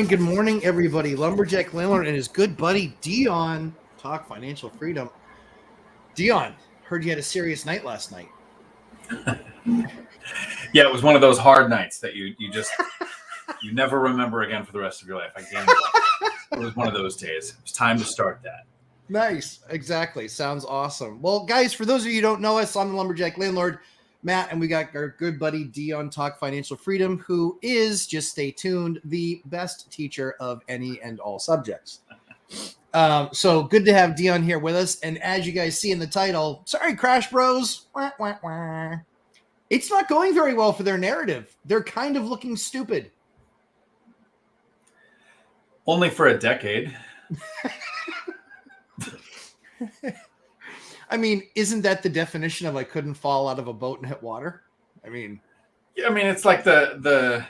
Good morning, everybody. Lumberjack Landlord and his good buddy Dion talk financial freedom. Dion, heard you had a serious night last night. Yeah, it was one of those hard nights that you just you never remember again for the rest of your life. I guarantee it was one of those days. It was time to start that. Nice, exactly. Sounds awesome. Well, guys, for those of you who don't know us, I'm the Lumberjack Landlord, Matt, and we got our good buddy Dion talk financial freedom, who is, just stay tuned, the best teacher of any and all subjects. So good to have Dion here with us. And as you guys see in the title, sorry, Crash Bros. Wah, wah, wah. It's not going very well for their narrative. They're kind of looking stupid. Only for a decade. I mean, isn't that the definition of I couldn't fall out of a boat and hit water? I mean, yeah, I mean, it's like the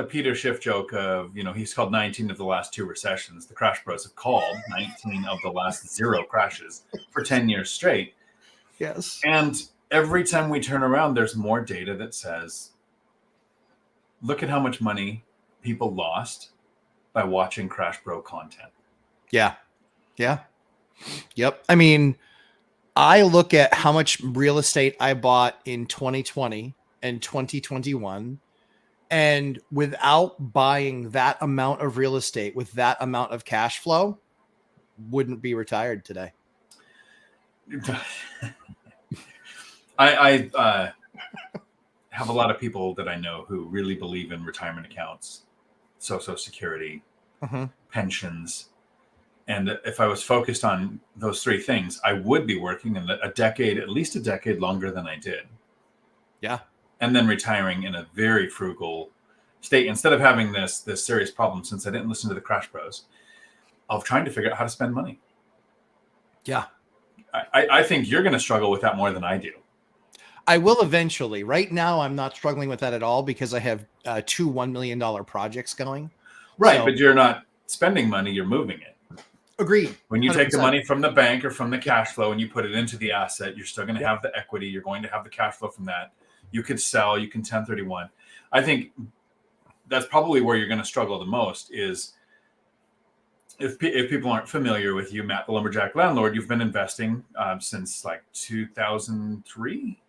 Peter Schiff joke of, he's called 19 of the last 2 recessions. The Crash Bros have called 19 of the last 0 crashes for 10 years straight. Yes. And every time we turn around, there's more data that says, look at how much money people lost by watching Crash Bro content. Yeah. Yeah. Yep. I mean, I look at how much real estate I bought in 2020 and 2021, and without buying that amount of real estate with that amount of cash flow, wouldn't be retired today. I have a lot of people that I know who really believe in retirement accounts, Social Security, pensions. And if I was focused on those 3 things, I would be working in at least a decade longer than I did. Yeah. And then retiring in a very frugal state. Instead of having this serious problem, since I didn't listen to the Crash Bros, of trying to figure out how to spend money. Yeah. I think you're going to struggle with that more than I do. I will eventually. Right now, I'm not struggling with that at all because I have 2 $1 million projects going. Right. So, but you're not spending money, you're moving it. Agreed. When you 100%. Take the money from the bank or from the cash flow and you put it into the asset, you're still going to have the equity. You're going to have the cash flow from that. You could sell, you can 1031. I think that's probably where you're going to struggle the most is if people aren't familiar with you, Matt, the Lumberjack Landlord, you've been investing since like 2003.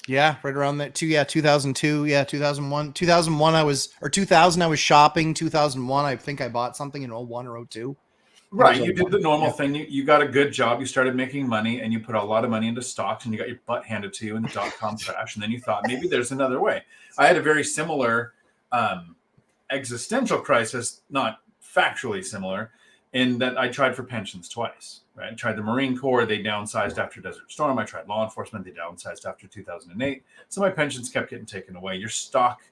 Yeah, right around that. 2002. Yeah, 2001. 2001 I was, or 2000 I was shopping. 2001 I think I bought something in 01 or 02. Right. You did the normal thing. You got a good job. You started making money and you put a lot of money into stocks and you got your butt handed to you in the dot-com crash. And then you thought maybe there's another way. I had a very similar existential crisis, not factually similar, in that I tried for pensions twice. Right. I tried the Marine Corps. They downsized after Desert Storm. I tried law enforcement. They downsized after 2008. So my pensions kept getting taken away. Your stock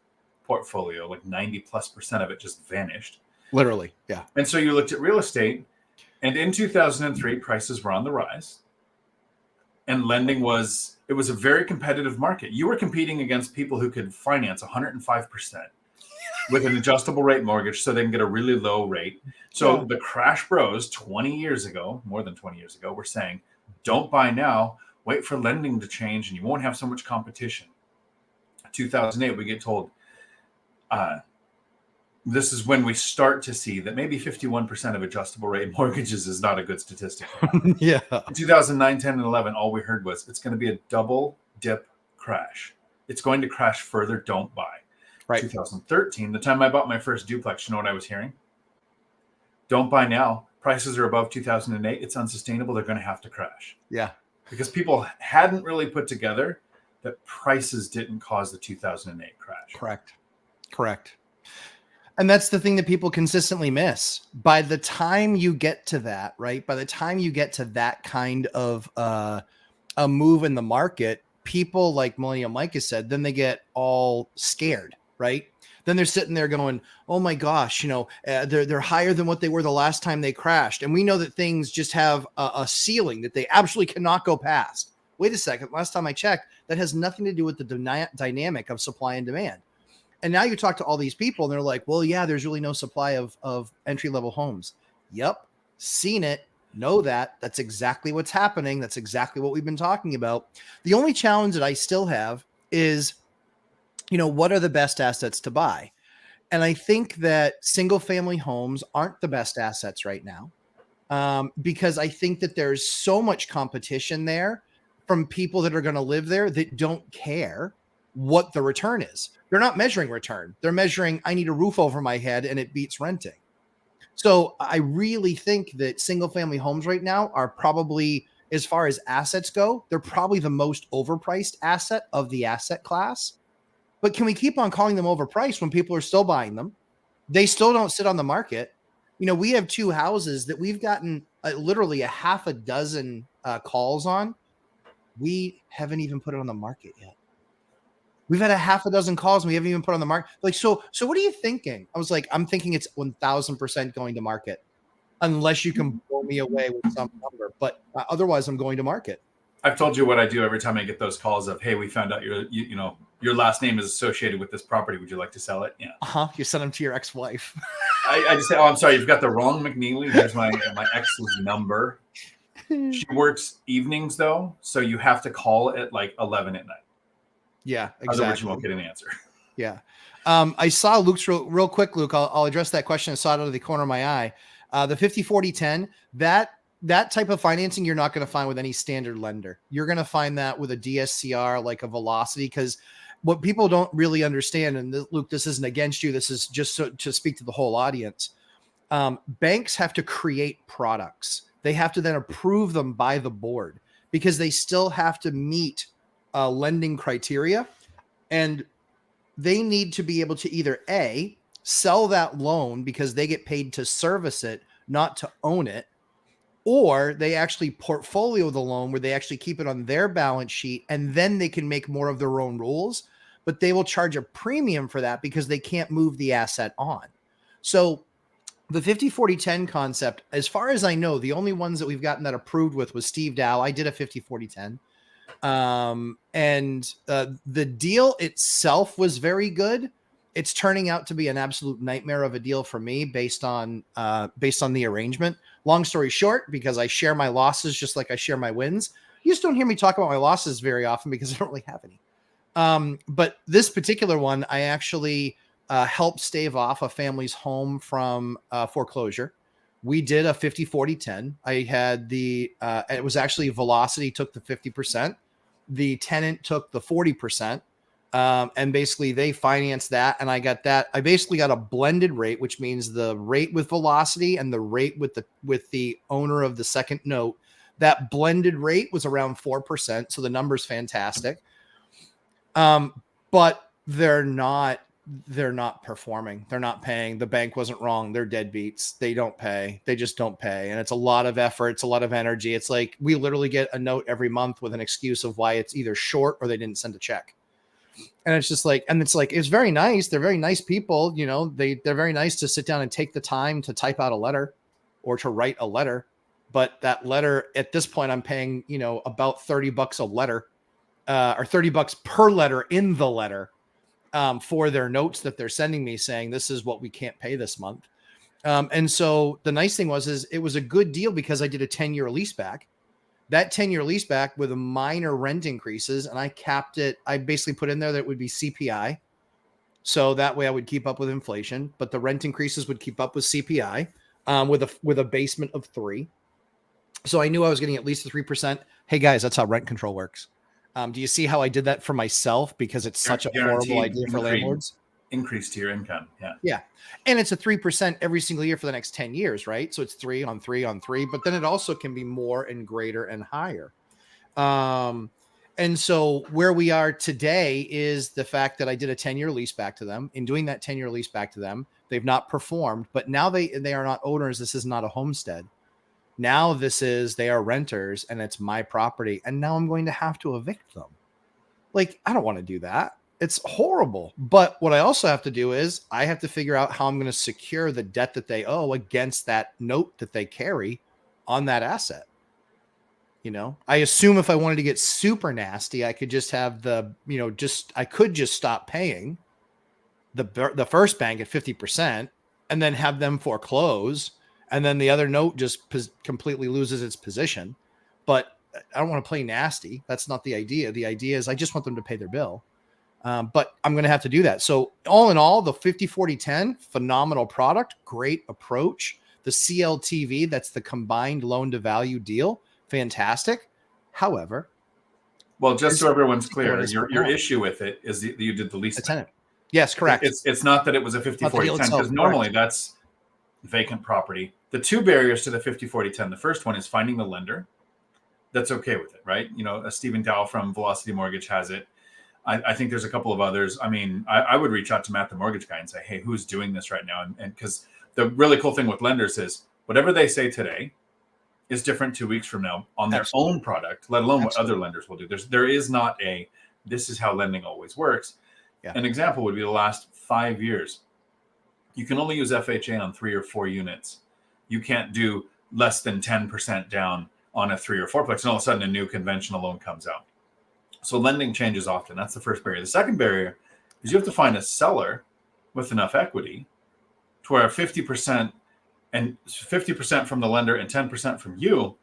portfolio, like 90+% of it just vanished. Literally, yeah. And so you looked at real estate, and in 2003, prices were on the rise. And lending was a very competitive market. You were competing against people who could finance 105% with an adjustable rate mortgage so they can get a really low rate. So the Crash Bros 20 years ago, more than 20 years ago, were saying, don't buy now, wait for lending to change, and you won't have so much competition. 2008, we get told, this is when we start to see that maybe 51% of adjustable rate mortgages is not a good statistic. Yeah. In 2009, 10, and 11, all we heard was it's going to be a double dip crash. It's going to crash further. Don't buy. Right. 2013, the time I bought my first duplex, you know what I was hearing? Don't buy now. Prices are above 2008. It's unsustainable. They're going to have to crash. Yeah. Because people hadn't really put together that prices didn't cause the 2008 crash. Correct. And that's the thing that people consistently miss. By the time you get to that, right? By the time you get to that kind of a move in the market, people like Millennial Mike has said, then they get all scared, right? Then they're sitting there going, oh my gosh, they're higher than what they were the last time they crashed. And we know that things just have a ceiling that they absolutely cannot go past. Wait a second. Last time I checked, that has nothing to do with the dynamic of supply and demand. And now you talk to all these people and they're like, well, yeah, there's really no supply of entry-level homes. Yep. Seen it. Know that. That's exactly what's happening. That's exactly what we've been talking about. The only challenge that I still have is, what are the best assets to buy? And I think that single family homes aren't the best assets right now, because I think that there's so much competition there from people that are going to live there that don't care what the return is. They're not measuring return. They're measuring, I need a roof over my head and it beats renting. So I really think that single family homes right now are probably, as far as assets go, they're probably the most overpriced asset of the asset class. But can we keep on calling them overpriced when people are still buying them? They still don't sit on the market. We have 2 houses that we've gotten literally a half a dozen calls on. We haven't even put it on the market yet. We've had a half a dozen calls and we haven't even put it on the market. Like, so what are you thinking? I was like, I'm thinking it's 1000% going to market unless you can blow me away with some number. But otherwise, I'm going to market. I've told you what I do every time I get those calls of, hey, we found out your last name is associated with this property. Would you like to sell it? Yeah. You send them to your ex-wife. I just say, oh, I'm sorry, you've got the wrong McNeely. Here's my ex's number. She works evenings though, so you have to call at like 11 at night. Yeah, exactly. Otherwise, you won't get an answer. Yeah. I saw Luke's real quick, Luke. I'll address that question. I saw it out of the corner of my eye. The 50-40-10, that type of financing you're not going to find with any standard lender. You're going to find that with a DSCR, like a Velocity, because what people don't really understand, and Luke, this isn't against you, this is just to speak to the whole audience. Banks have to create products. They have to then approve them by the board because they still have to meet lending criteria, and they need to be able to either A, sell that loan because they get paid to service it, not to own it, or they actually portfolio the loan where they actually keep it on their balance sheet and then they can make more of their own rules, but they will charge a premium for that because they can't move the asset on. So the 50-40-10 concept, as far as I know, the only ones that we've gotten that approved with was Steve Dow. I did a 50-40-10. The deal itself was very good. It's turning out to be an absolute nightmare of a deal for me based on the arrangement. Long story short, because I share my losses just like I share my wins. You just don't hear me talk about my losses very often because I don't really have any. But this particular one, I actually helped stave off a family's home from foreclosure. We did a 50-40-10. I had it was actually Velocity took the 50%. The tenant took the 40%. And basically they financed that. And I got that. I basically got a blended rate, which means the rate with Velocity and the rate with the owner of the second note. That blended rate was around 4%. So the number's fantastic. But they're not performing. They're not paying. The bank wasn't wrong. They're deadbeats. They don't pay. They just don't pay. And it's a lot of effort. It's a lot of energy. It's like we literally get a note every month with an excuse of why it's either short or they didn't send a check. And it's just like, and it's like, it's very nice. They're very nice people. They're very nice to sit down and take the time to type out a letter or to write a letter. But that letter at this point, I'm paying, about $30 a letter, or $30 per letter in the letter. For their notes that they're sending me saying, this is what we can't pay this month. And so the nice thing is it was a good deal because I did a 10-year lease back. That 10-year lease back with a minor rent increases, and I capped it. I basically put in there that it would be CPI. So that way I would keep up with inflation, but the rent increases would keep up with CPI with a basement of 3. So I knew I was getting at least a 3%. Hey guys, that's how rent control works. Do you see how I did that for myself? Because it's such a horrible idea for landlords. Increase to your income. Yeah. Yeah. And it's a 3% every single year for the next 10 years, right? So it's 3 on 3 on 3, but then it also can be more and greater and higher. And so where we are today is the fact that I did a 10-year lease back to them. In doing that 10-year lease back to them, they've not performed, but now they are not owners. This is not a homestead. Now they are renters and it's my property. And now I'm going to have to evict them. Like, I don't want to do that. It's horrible. But what I also have to do is I have to figure out how I'm going to secure the debt that they owe against that note that they carry on that asset. I assume if I wanted to get super nasty, I could just have I could just stop paying the first bank at 50% and then have them foreclose. And then the other note just completely loses its position. But I don't want to play nasty. That's not the idea. The idea is I just want them to pay their bill. But I'm going to have to do that. So all in all, the 50-40-10, phenomenal product, great approach. The CLTV, that's the combined loan to value deal, fantastic. However, well, just so everyone's what clear, is going your on? issue with it is that you did the lease A back. tenant. Yes, correct. It's not that it was a 50-40-10, because normally that's vacant property. The two barriers to the 50-40-10, the first one is finding the lender that's okay with it, right? You know, Stephen Dow from Velocity Mortgage has it. I think there's a couple of others. I mean, I would reach out to Matt, the mortgage guy, and say, hey, who's doing this right now? And because the really cool thing with lenders is whatever they say today is different 2 weeks from now on their own product, let alone what other lenders will do. There is not a, this is how lending always works. Yeah. An example would be the last 5 years. You can only use FHA on 3 or 4 units. You can't do less than 10% down on a 3 or 4plex, and all of a sudden a new conventional loan comes out. So lending changes often. That's the first barrier. The second barrier is you have to find a seller with enough equity to where 50% and 50% from the lender and 10% from you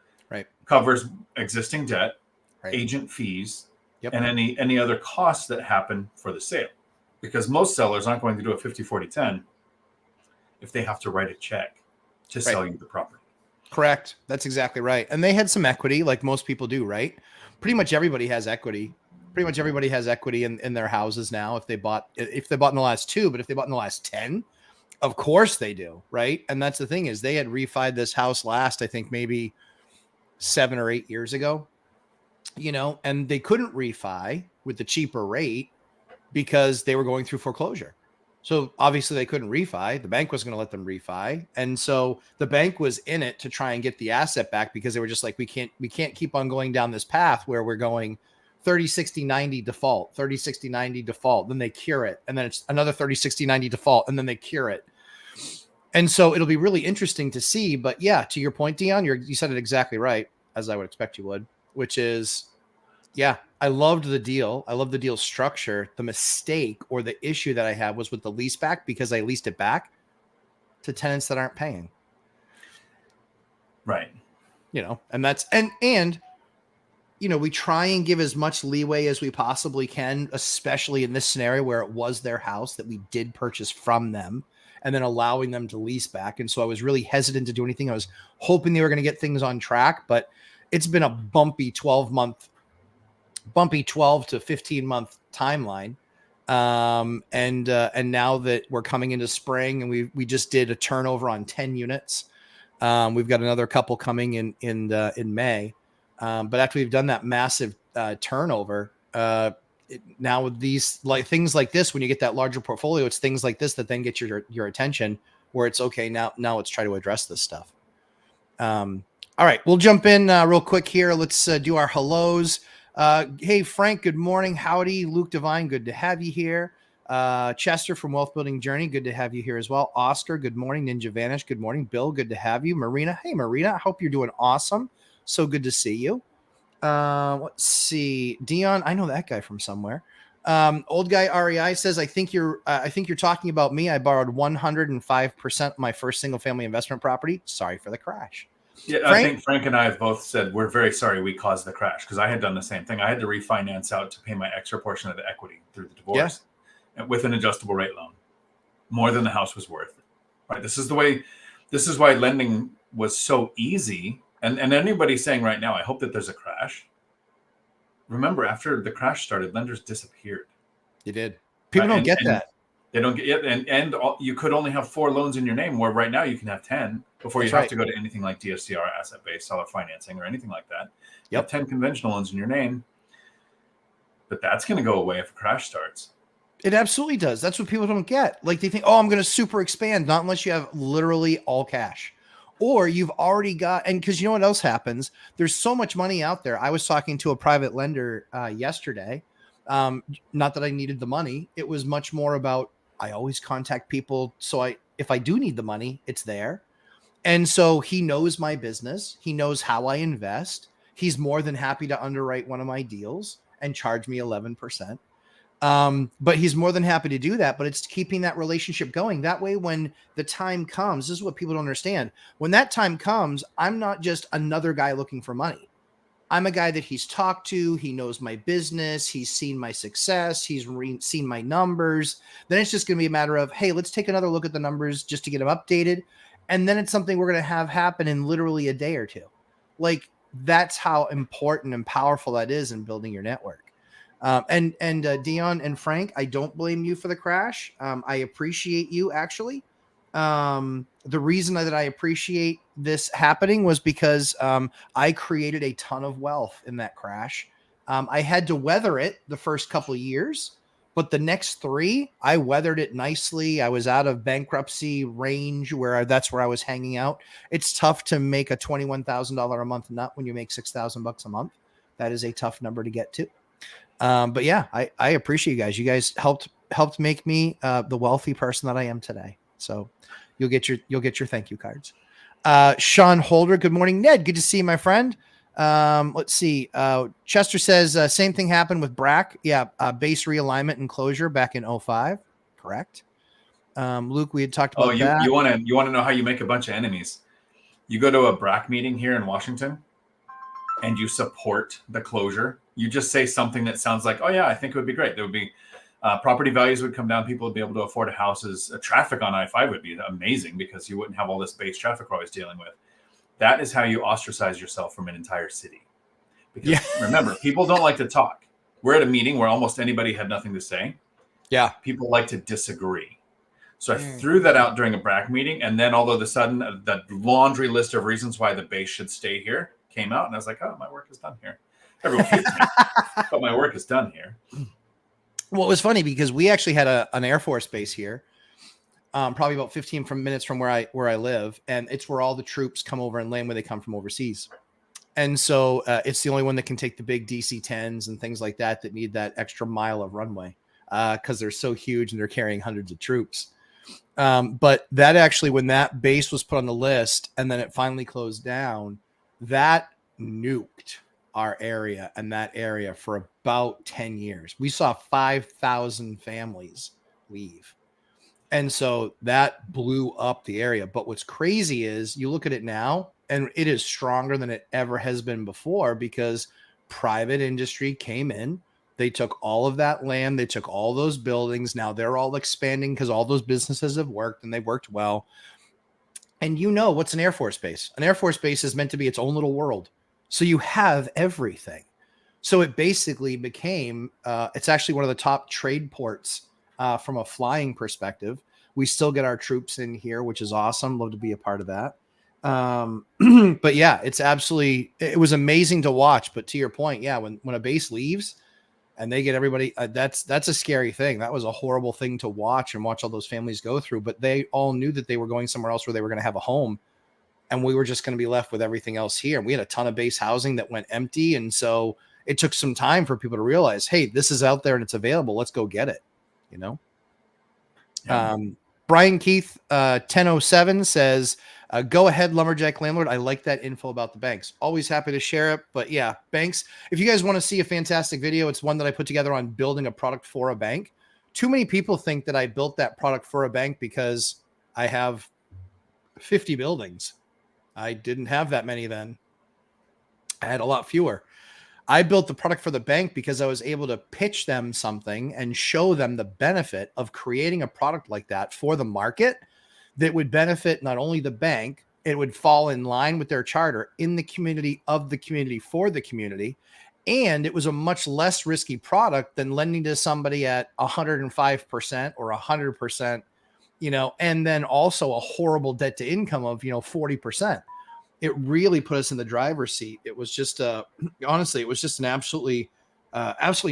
covers existing debt, agent fees, and any other costs that happen for the sale. Because most sellers aren't going to do a 50-40-10 if they have to write a check to sell you the property. Correct. That's exactly right. And they had some equity like most people do, right? Pretty much everybody has equity. Pretty much everybody has equity in their houses now if they bought in the last 2, but if they bought in the last 10, of course they do, right? And that's the thing is they had refied this house last, I think maybe 7 or 8 years ago, you know, and they couldn't refi with the cheaper rate because they were going through foreclosure. So obviously they couldn't refi. The bank was going to let them refi. And so the bank was in it to try and get the asset back because they were just like, we can't keep on going down this path where we're going 30, 60, 90 default, 30, 60, 90 default. Then they cure it. And then it's another 30, 60, 90 default. And then they cure it. And so it'll be really interesting to see. But yeah, to your point, Dion, you said it exactly right, as I would expect you would, which is, yeah, I loved the deal. I love the deal structure. The mistake or the issue that I had was with the lease back because I leased it back to tenants that aren't paying. Right. You know, and that's, and, you know, we try and give as much leeway as we possibly can, especially in this scenario where it was their house that we did purchase from them and then allowing them to lease back. And so I was really hesitant to do anything. I was hoping they were going to get things on track, but it's been a bumpy 12 to 15 month timeline. And now that we're coming into spring and we just did a turnover on 10 units. We've got another couple coming in May. But after we've done that massive turnover, now with these like things like this, when you get that larger portfolio, it's things like this that then get your attention where it's okay. Now let's try to address this stuff. All right, we'll jump in real quick here. Let's do our hellos. Hey, Frank, good morning. Howdy. Luke Devine, good to have you here. Chester from Wealth Building Journey, good to have you here as well. Oscar, good morning. Ninja Vanish, good morning. Bill, good to have you. Marina, hey, Marina, I hope you're doing awesome. So good to see you. Let's see. Dion, I know that guy from somewhere. Old guy REI says, I think you're talking about me. I borrowed 105% of my first single family investment property. Sorry for the crash. Yeah, Frank? I think Frank and I have both said we're very sorry we caused the crash because I had done the same thing. I had to refinance out to pay my extra portion of the equity through the divorce with an adjustable rate loan, more than the house was worth. Right. This is why lending was so easy. And anybody saying right now, I hope that there's a crash. Remember, after the crash started, lenders disappeared. They did. People don't get that. They don't get it. And you could only have 4 loans in your name, where right now you can have 10 before you have to go to anything like DSCR, asset-based seller financing, or anything like that. You have 10 conventional loans in your name. But that's going to go away if a crash starts. It absolutely does. That's what people don't get. Like they think, oh, I'm going to super expand. Not unless you have literally all cash. Or you've already got, and because you know what else happens? There's so much money out there. I was talking to a private lender yesterday. Not that I needed the money. It was much more about, I always contact people. So if I do need the money, it's there. And so he knows my business. He knows how I invest. He's more than happy to underwrite one of my deals and charge me 11%. But he's more than happy to do that, but it's keeping that relationship going. That way, when the time comes, this is what people don't understand. When that time comes, I'm not just another guy looking for money. I'm a guy that he's talked to. He knows my business. He's seen my success. He's seen my numbers. Then it's just going to be a matter of, hey, let's take another look at the numbers just to get them updated. And then it's something we're going to have happen in literally a day or two. Like, that's how important and powerful that is in building your network. And Dion and Frank, I don't blame you for the crash. I appreciate you, actually. The reason that I appreciate this happening was because I created a ton of wealth in that crash. I had to weather it the first couple of years, but the next 3, I weathered it nicely. I was out of bankruptcy range that's where I was hanging out. It's tough to make a $21,000 a month nut when you make $6,000 a month. That is a tough number to get to. But yeah, I appreciate you guys. You guys helped make me the wealthy person that I am today. So you'll get your thank you cards. Sean Holder, good morning, Ned. Good to see you, my friend. Let's see. Chester says same thing happened with BRAC. Yeah, base realignment and closure back in 2005. Correct. Luke, we had talked about that. You want to know how you make a bunch of enemies? You go to a BRAC meeting here in Washington, and you support the closure. You just say something that sounds like, oh yeah, I think it would be great. There would be property values would come down. People would be able to afford houses. Traffic on I-5 would be amazing because you wouldn't have all this base traffic we're always dealing with. That is how you ostracize yourself from an entire city. Because remember, people don't like to talk. We're at a meeting where almost anybody had nothing to say. Yeah. People like to disagree. So I threw that out during a BRAC meeting. And then all of a sudden, the laundry list of reasons why the base should stay here came out. And I was like, oh, my work is done here. Everyone hates me, but my work is done here. Well, it was funny because we actually had an Air Force base here, probably about 15 minutes from where I live. And it's where all the troops come over and land when they come from overseas. And so it's the only one that can take the big DC-10s and things like that need that extra mile of runway because they're so huge and they're carrying hundreds of troops. But that actually, when that base was put on the list and then it finally closed down, that nuked our area and that area for about 10 years. We saw 5,000 families leave. And so that blew up the area. But what's crazy is you look at it now and it is stronger than it ever has been before because private industry came in. They took all of that land. They took all those buildings. Now they're all expanding because all those businesses have worked and they've worked well. And you know, what's an Air Force base? An Air Force base is meant to be its own little world. So you have everything. So it basically became, it's actually one of the top trade ports from a flying perspective. We still get our troops in here, which is awesome. Love to be a part of that. But yeah, it was amazing to watch. But to your point, yeah, when a base leaves and they get everybody, that's a scary thing. That was a horrible thing to watch and watch all those families go through. But they all knew that they were going somewhere else where they were going to have a home. And we were just going to be left with everything else here. And we had a ton of base housing that went empty. And so it took some time for people to realize, hey, this is out there and it's available. Let's go get it. You know? Yeah. Brian Keith, 1007 says, go ahead, Lumberjack Landlord. I like that info about the banks. Always happy to share it. But yeah, banks, if you guys want to see a fantastic video, it's one that I put together on building a product for a bank. Too many people think that I built that product for a bank because I have 50 buildings. I didn't have that many then. I had a lot fewer. I built the product for the bank because I was able to pitch them something and show them the benefit of creating a product like that for the market that would benefit not only the bank, it would fall in line with their charter in the community, of the community, for the community. And it was a much less risky product than lending to somebody at 105% or 100%. You know, and then also a horrible debt to income of, 40%. It really put us in the driver's seat. It was just, honestly, it was just an absolutely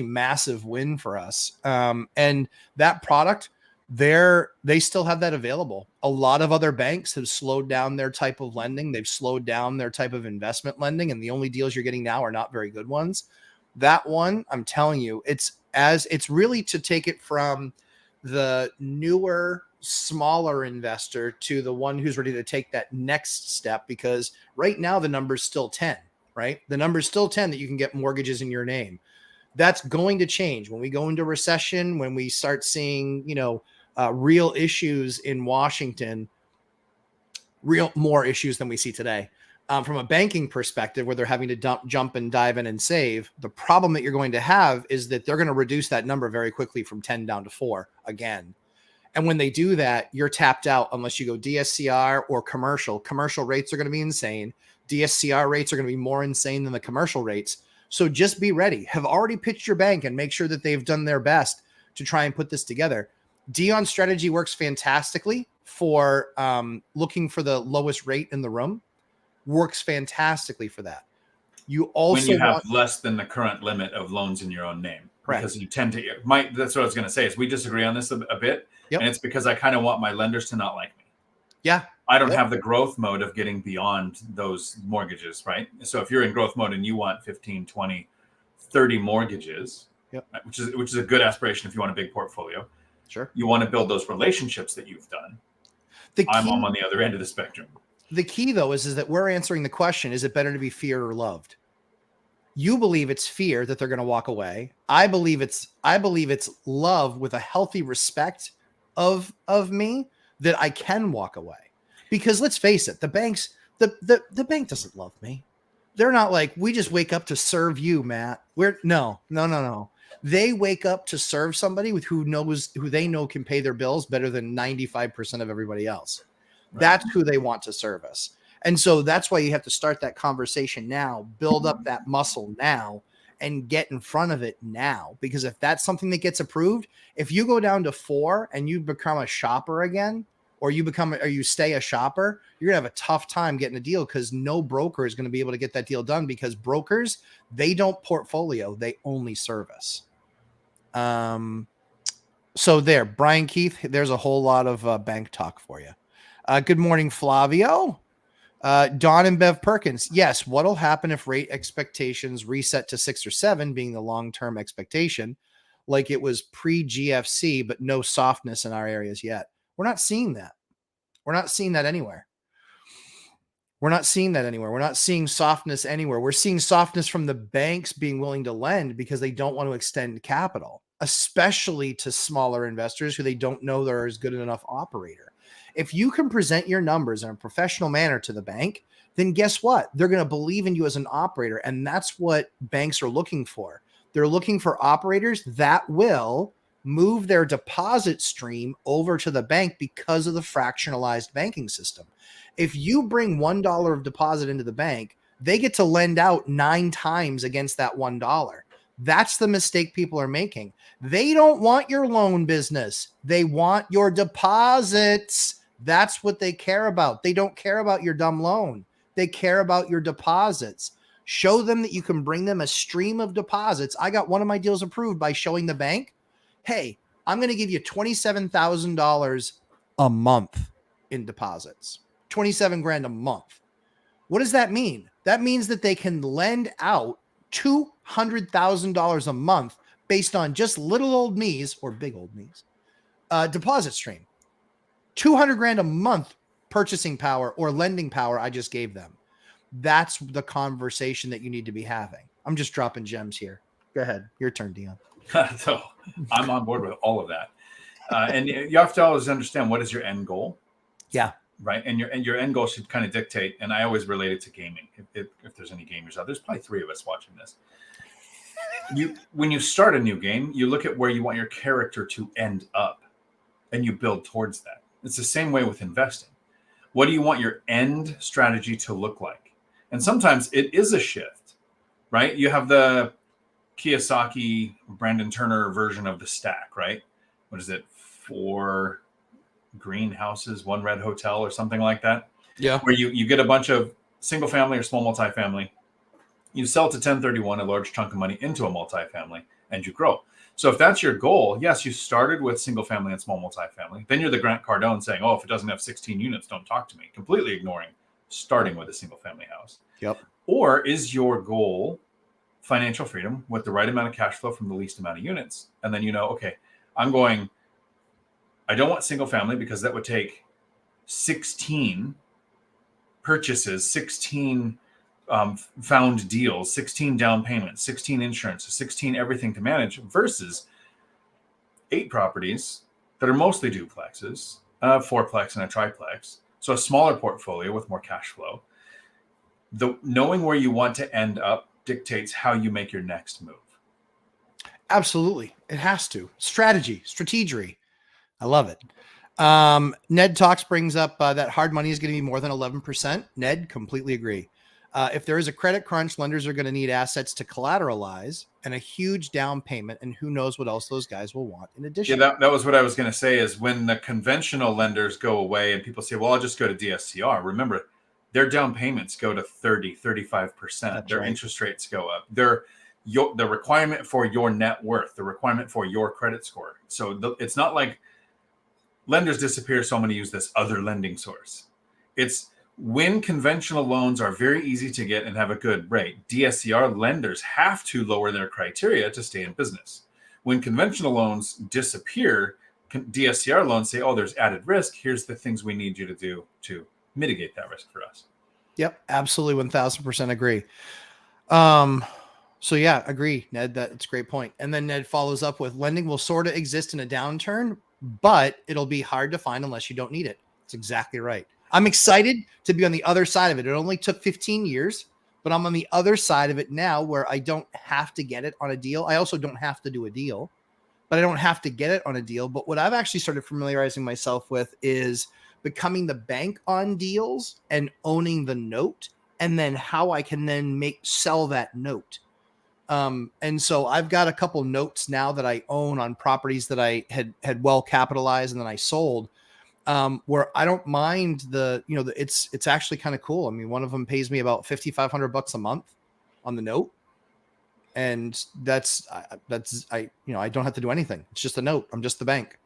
massive win for us. And that product they still have that available. A lot of other banks have slowed down their type of lending. They've slowed down their type of investment lending. And the only deals you're getting now are not very good ones. That one, I'm telling you, it's really to take it from the newer, smaller investor to the one who's ready to take that next step, because right now the number's still 10, right? The number's still 10 that you can get mortgages in your name. That's going to change when we go into recession, when we start seeing, real issues in Washington, more issues than we see today. From a banking perspective, where they're having to jump and dive in and save, the problem that you're going to have is that they're going to reduce that number very quickly from 10 down to 4 again. And when they do that, you're tapped out unless you go DSCR or commercial. Commercial rates are going to be insane. DSCR rates are going to be more insane than the commercial rates. So just be ready. Have already pitched your bank and make sure that they've done their best to try and put this together. Dion's strategy works fantastically for looking for the lowest rate in the room. Works fantastically for that. You also when you have less than the current limit of loans in your own name. Correct. Because you tend to that's what I was going to say is we disagree on this a bit. Yep. And it's because I kind of want my lenders to not like me. Yeah. I don't have the growth mode of getting beyond those mortgages, right? So if you're in growth mode and you want 15, 20, 30 mortgages, yep, which is a good aspiration if you want a big portfolio. Sure. You want to build those relationships that you've done. I'm on the other end of the spectrum. The key though is that we're answering the question, is it better to be feared or loved? You believe it's fear that they're going to walk away. I believe it's love with a healthy respect of me that I can walk away. Because let's face it, the banks, the bank doesn't love me. They're not like, we just wake up to serve you, Matt. No. They wake up to serve somebody who they know can pay their bills better than 95% of everybody else. Right. That's who they want to service. And so that's why you have to start that conversation now, build up that muscle now, and get in front of it now. Because if that's something that gets approved, if you go down to 4 and you become a shopper again, or you stay a shopper, you're gonna have a tough time getting a deal because no broker is going to be able to get that deal done because brokers, they don't portfolio, they only service. So there, Brian Keith, there's a whole lot of bank talk for you. Good morning, Flavio. Don and Bev Perkins. Yes. What'll happen if rate expectations reset to 6 or 7 being the long-term expectation, like it was pre-GFC, but no softness in our areas yet? We're not seeing that. We're not seeing that anywhere. We're not seeing softness anywhere. We're seeing softness from the banks being willing to lend because they don't want to extend capital, especially to smaller investors who they don't know they're as good enough operator. If you can present your numbers in a professional manner to the bank, then guess what? They're going to believe in you as an operator. And that's what banks are looking for. They're looking for operators that will move their deposit stream over to the bank because of the fractionalized banking system. If you bring $1 of deposit into the bank, they get to lend out 9 times against that $1. That's the mistake people are making. They don't want your loan business. They want your deposits. That's what they care about. They don't care about your dumb loan. They care about your deposits. Show them that you can bring them a stream of deposits. I got one of my deals approved by showing the bank, hey, I'm going to give you $27,000 a month in deposits. 27 grand a month. What does that mean? That means that they can lend out $200,000 a month based on just little old me's or big old me's deposit stream. 200 grand a month purchasing power or lending power I just gave them. That's the conversation that you need to be having. I'm just dropping gems here. Go ahead. Your turn, Dion. So I'm on board with all of that. And you have to always understand, what is your end goal? Yeah. Right. And your end goal should kind of dictate. And I always relate it to gaming. If there's any gamers out, there's probably 3 of us watching this. When you start a new game, you look at where you want your character to end up and you build towards that. It's the same way with investing. What do you want your end strategy to look like? And sometimes it is a shift, right? You have the Kiyosaki, Brandon Turner version of the stack, right? What is it? 4 greenhouses, 1 red hotel or something like that. Yeah. Where you get a bunch of single family or small multifamily. You sell to 1031 a large chunk of money into a multifamily and you grow. So if that's your goal, yes, you started with single family and small multifamily. Then you're the Grant Cardone saying, oh, if it doesn't have 16 units, don't talk to me. Completely ignoring starting with a single family house. Yep. Or is your goal financial freedom with the right amount of cash flow from the least amount of units? And then okay, I don't want single family because that would take 16 purchases, 16 found deals, 16 down payments, 16 insurance, 16 everything to manage versus 8 properties that are mostly duplexes, 4plex and a triplex. So a smaller portfolio with more cash flow. the knowing where you want to end up dictates how you make your next move. Absolutely. It has to. Strategy. I love it. Ned Talks brings up that hard money is going to be more than 11%. Ned, completely agree. If there is a credit crunch, lenders are going to need assets to collateralize and a huge down payment, and who knows what else those guys will want in addition. Yeah, that was what I was going to say, is when the conventional lenders go away and people say, well, I'll just go to DSCR. Remember, their down payments go to 30, 35%. Their interest rates go up. The requirement for your net worth, the requirement for your credit score. So it's not like lenders disappear, so I'm going to use this other lending source. It's when conventional loans are very easy to get and have a good rate, DSCR lenders have to lower their criteria to stay in business. When conventional loans disappear, DSCR loans say, oh, there's added risk. Here's the things we need you to do to mitigate that risk for us. Yep, absolutely, 1000% agree. So yeah, agree, Ned. That's a great point. And then Ned follows up with, lending will sort of exist in a downturn, but it'll be hard to find unless you don't need it. That's exactly right. I'm excited to be on the other side of it. It only took 15 years, but I'm on the other side of it now where I don't have to get it on a deal. I also don't have to do a deal, but I don't have to get it on a deal. But what I've actually started familiarizing myself with is becoming the bank on deals and owning the note, and then how I can then sell that note. And so I've got a couple notes now that I own on properties that I had well capitalized and then I sold, where I don't mind it's actually kind of cool. I mean, one of them pays me about $5,500 a month on the note. And I don't have to do anything. It's just a note. I'm just the bank.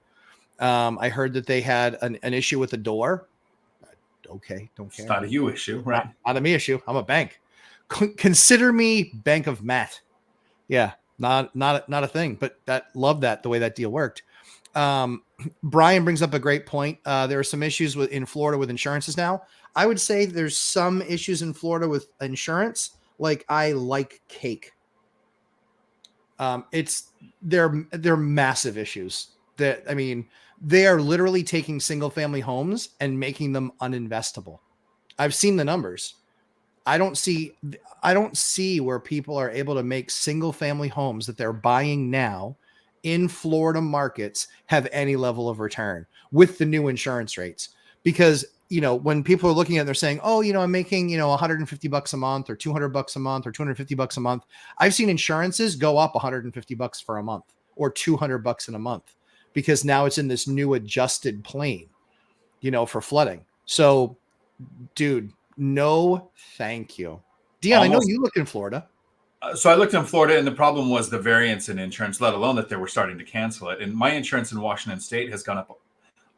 I heard that they had an issue with the door. Okay. Don't care. It's not a you issue, right? Not a me issue. I'm a bank. Consider me Bank of Matt. Yeah. Not a thing, but love that the way that deal worked. Brian brings up a great point. There are some issues in Florida with insurances now. I would say there's some issues in Florida with insurance. Like I like cake. They're massive issues they are literally taking single family homes and making them uninvestable. I've seen the numbers. I don't see where people are able to make single family homes that they're buying now in Florida markets have any level of return with the new insurance rates. Because, when people are looking at it, they're saying, oh, I'm making, $150 a month or $200 a month or $250 a month. I've seen insurances go up $150 for a month or $200 in a month, because now it's in this new adjusted plane, for flooding. So, dude, no, thank you. Dion, I know you look in Florida. So I looked in Florida, and the problem was the variance in insurance, let alone that they were starting to cancel it. And my insurance in Washington State has gone up,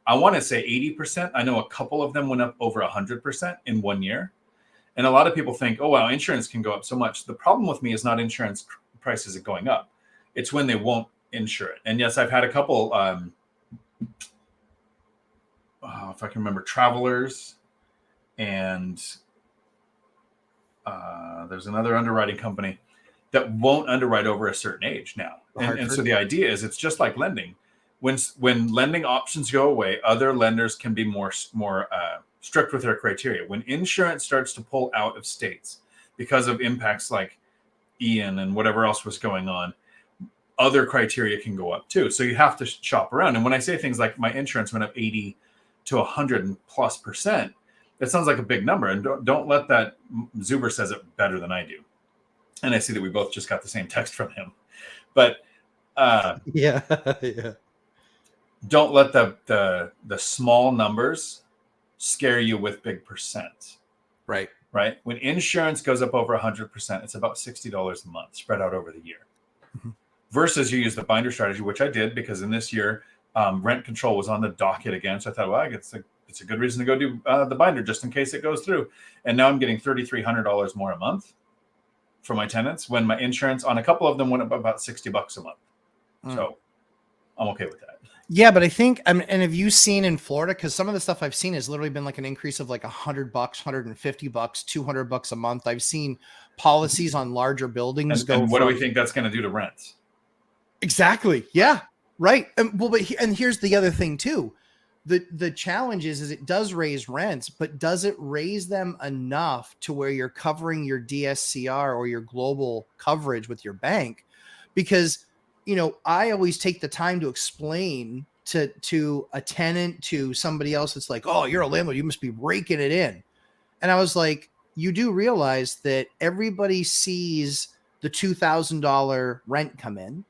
I want to say 80%. I know a couple of them went up over 100% in 1 year. And a lot of people think, oh, wow, insurance can go up so much. The problem with me is not insurance prices are going up. It's when they won't insure it. And yes, I've had a couple, if I can remember, Travelers, and there's another underwriting company that won't underwrite over a certain age now. And so the idea is, it's just like lending. When lending options go away, other lenders can be more strict with their criteria. When insurance starts to pull out of states because of impacts like Ian and whatever else was going on, other criteria can go up too. So you have to shop around. And when I say things like my insurance went up 80 to 100+%, that sounds like a big number. And don't let that, Zuber says it better than I do. And I see that we both just got the same text from him. But yeah. Don't let the small numbers scare you with big percent. Right. When insurance goes up over 100%, it's about $60 a month spread out over the year. Mm-hmm. Versus you use the binder strategy, which I did, because in this year, rent control was on the docket again. So I thought, well, it's a good reason to go do the binder just in case it goes through. And now I'm getting $3,300 more a month for my tenants, when my insurance on a couple of them went up about $60 a month. So I'm okay with that. Yeah, but I think, and have you seen in Florida, because some of the stuff I've seen has literally been like an increase of like $100, $150, $200 a month. I've seen policies on larger buildings go. And what do we think that's going to do to rents? Exactly. Yeah. Right. And here's the other thing too. the challenge is it does raise rents, but does it raise them enough to where you're covering your DSCR or your global coverage with your bank? Because, I always take the time to explain to a tenant, to somebody else. It's like, oh, you're a landlord, you must be raking it in. And I was like, you do realize that everybody sees the $2,000 rent come in.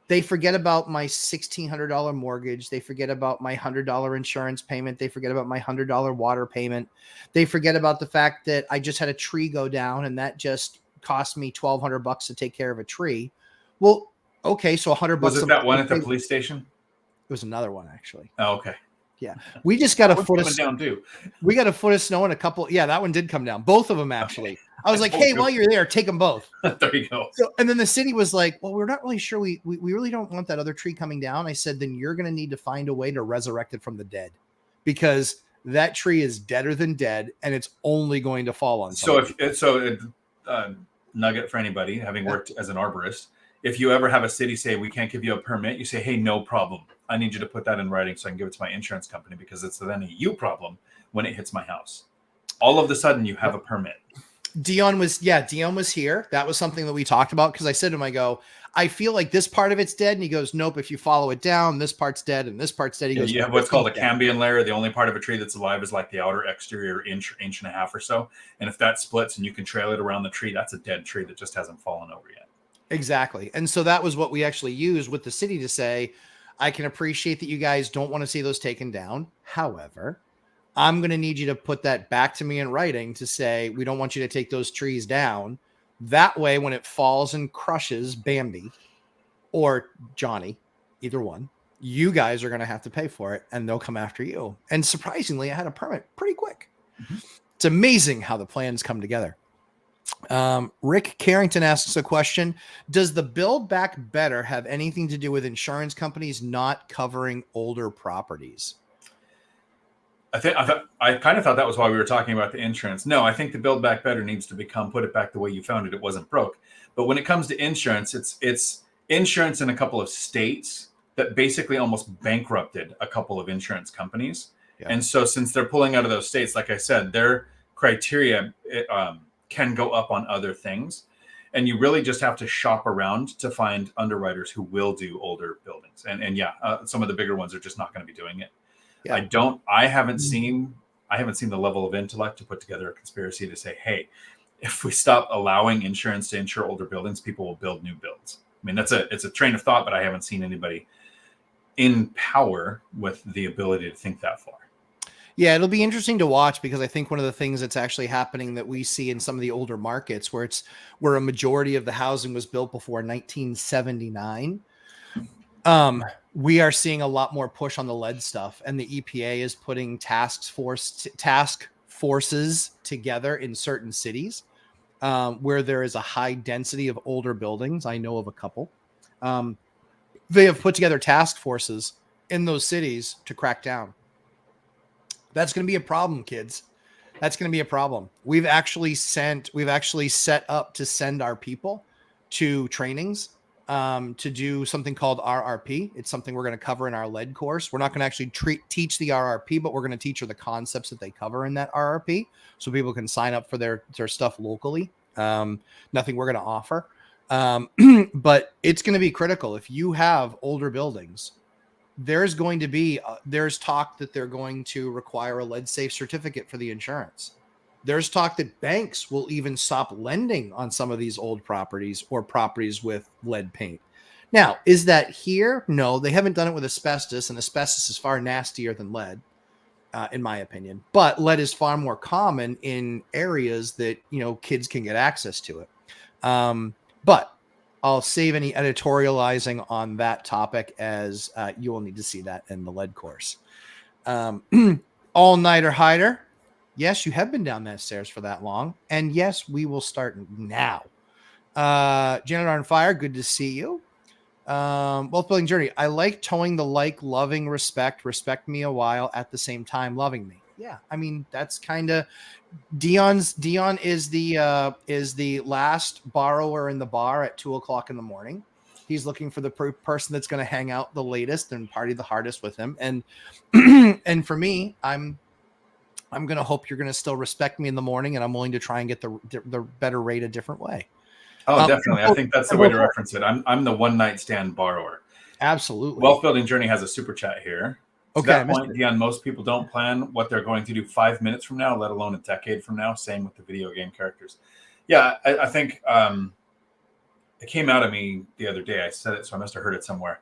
They forget about my $1,600 mortgage. They forget about my $100 insurance payment. They forget about my $100 water payment. They forget about the fact that I just had a tree go down and that just cost me $1,200 to take care of a tree. Well, okay, so $100. Was it that one at the police station? It was another one, actually. Oh, okay. Yeah, we just got a foot of down too. We got a foot of snow and a couple. Yeah, that one did come down. Both of them, actually. Okay. I was like, hey, while you're there, take them both. There you go. So, and then the city was like, well, we're not really sure. We really don't want that other tree coming down. I said, then you're going to need to find a way to resurrect it from the dead, because that tree is deader than dead, and it's only going to fall on somebody. Nugget for anybody having worked as an arborist. If you ever have a city say, we can't give you a permit, you say, hey, no problem. I need you to put that in writing so I can give it to my insurance company, because it's then a you problem when it hits my house. All of a sudden you have a permit. Dion was here. That was something that we talked about, because I said to him, I go, I feel like this part of it's dead. And he goes, nope, if you follow it down, this part's dead and this part's dead. He goes, you have what's called a cambium layer. The only part of a tree that's alive is like the outer exterior inch and a half or so. And if that splits and you can trail it around the tree, that's a dead tree that just hasn't fallen over yet. Exactly. And so that was what we actually used with the city to say, I can appreciate that you guys don't want to see those taken down. However, I'm going to need you to put that back to me in writing to say, we don't want you to take those trees down. That way, when it falls and crushes Bambi or Johnny, either one, you guys are going to have to pay for it, and they'll come after you. And surprisingly, I had a permit pretty quick. Mm-hmm. It's amazing how the plans come together. Rick Carrington asks a question. Does the Build Back Better have anything to do with insurance companies not covering older properties? I kind of thought that was why we were talking about the insurance. No, I think the Build Back Better needs to put it back the way you found it. It wasn't broke. But when it comes to insurance, it's insurance in a couple of states that basically almost bankrupted a couple of insurance companies. Yeah. And so since they're pulling out of those states, like I said, their criteria, can go up on other things, and you really just have to shop around to find underwriters who will do older buildings. And some of the bigger ones are just not going to be doing it. Yeah. I haven't seen the level of intellect to put together a conspiracy to say, hey, if we stop allowing insurance to insure older buildings, people will build new builds. I mean, it's a train of thought, but I haven't seen anybody in power with the ability to think that far. Yeah, it'll be interesting to watch, because I think one of the things that's actually happening that we see in some of the older markets where a majority of the housing was built before 1979, we are seeing a lot more push on the lead stuff, and the EPA is putting task forces together in certain cities where there is a high density of older buildings. I know of a couple. They have put together task forces in those cities to crack down. That's going to be a problem, kids. That's going to be a problem. We've actually set up to send our people to trainings to do something called RRP. It's something we're going to cover in our lead course. We're not going to actually teach the RRP, but we're going to teach her the concepts that they cover in that RRP, so people can sign up for their stuff locally. Nothing we're going to offer. But it's going to be critical. If you have older buildings, there's talk that they're going to require a lead safe certificate for the insurance. There's talk that banks will even stop lending on some of these old properties or properties with lead paint. Now, is that here? No, they haven't done it with asbestos, and asbestos is far nastier than lead, in my opinion. But lead is far more common in areas that, kids can get access to it. But I'll save any editorializing on that topic, as you will need to see that in the lead course. All-nighter hider. Yes, you have been down that stairs for that long. And yes, we will start now. Janitor on Fire, good to see you. Wealth Building Journey. I like towing the loving, respect me a while at the same time loving me. Yeah, I mean, that's kind of Dion is the last borrower in the bar at 2:00 in the morning. He's looking for the person that's going to hang out the latest and party the hardest with him. And and for me, I'm going to hope you're going to still respect me in the morning, and I'm willing to try and get the better rate a different way. Oh, definitely. I think that's the way to reference it. I'm the one night stand borrower. Absolutely. Wealth Building Journey has a super chat here. To Okay. that point, Dion, most people don't plan what they're going to do 5 minutes from now, let alone a decade from now. Same with the video game characters. Yeah, I think it came out of me the other day. I said it, so I must have heard it somewhere.